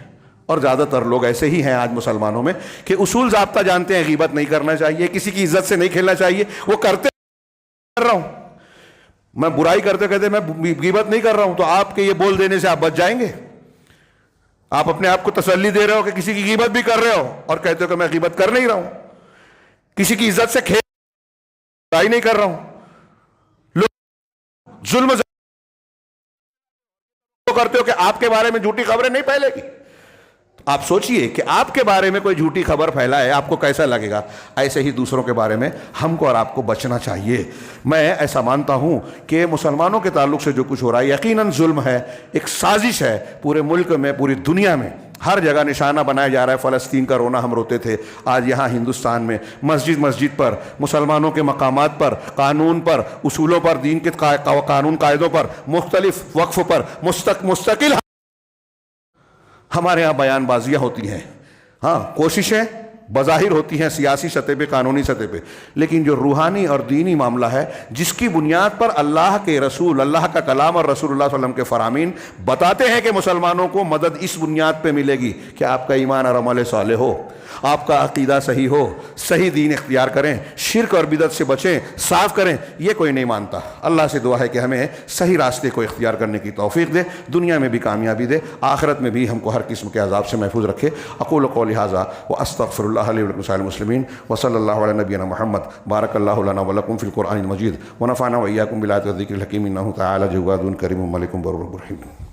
اور زیادہ تر لوگ ایسے ہی ہیں آج مسلمانوں میں کہ اصول ضابطہ جانتے ہیں، غیبت نہیں کرنا چاہیے، کسی کی عزت سے نہیں کھیلنا چاہیے، وہ کرتے کر رہا ہوں میں، برائی کرتے کہتے میں غیبت نہیں کر رہا ہوں، تو آپ کے یہ بول دینے سے آپ بچ جائیں گے. آپ اپنے آپ کو تسلی دے رہے ہو کہ کسی کی غیبت بھی کر رہے ہو اور کہتے ہو کہ میں غیبت کر نہیں رہا ہوں، کسی کی عزت سے کھیل برائی نہیں کر رہا ہوں. لوگ ظلم کرتے ہو کہ آپ کے بارے میں جھوٹی خبریں نہیں پھیلے گی. آپ سوچئے کہ آپ کے بارے میں کوئی جھوٹی خبر پھیلائے آپ کو کیسا لگے گا. ایسے ہی دوسروں کے بارے میں ہم کو اور آپ کو بچنا چاہیے. میں ایسا مانتا ہوں کہ مسلمانوں کے تعلق سے جو کچھ ہو رہا ہے یقیناً ظلم ہے, ایک سازش ہے. پورے ملک میں, پوری دنیا میں ہر جگہ نشانہ بنایا جا رہا ہے. فلسطین کا رونا ہم روتے تھے, آج یہاں ہندوستان میں مسجد مسجد پر, مسلمانوں کے مقامات پر, قانون پر, اصولوں پر, دین کے قانون قاعدوں پر, مختلف وقف پر مستقل ہمارے ہاں بیان بازیاں ہوتی ہیں. ہاں, کوششیں بظاہر ہوتی ہیں سیاسی سطح پہ, قانونی سطح پہ, لیکن جو روحانی اور دینی معاملہ ہے جس کی بنیاد پر اللہ کے رسول, اللہ کا کلام اور رسول اللہ صلی اللہ علیہ وسلم کے فرامین بتاتے ہیں کہ مسلمانوں کو مدد اس بنیاد پہ ملے گی کہ آپ کا ایمان اور عمل صالح ہو, آپ کا عقیدہ صحیح ہو, صحیح دین اختیار کریں, شرک اور بدعت سے بچیں, صاف کریں. یہ کوئی نہیں مانتا. اللہ سے دعا ہے کہ ہمیں صحیح راستے کو اختیار کرنے کی توفیق دے, دنیا میں بھی کامیابی دے, آخرت میں بھی ہم کو ہر قسم کے عذاب سے محفوظ رکھے. اقول قولی ھذا واستغفر اللہ لی ولکم سائر المسلمین وصلی اللہ علی نبینا محمد. بارک اللہ لنا ولکم فی القرآن المجید ونفعنا وإیاکم بالآیات والذکر الحکیم انہ تعالی جواد کریم ملک بر رحیم.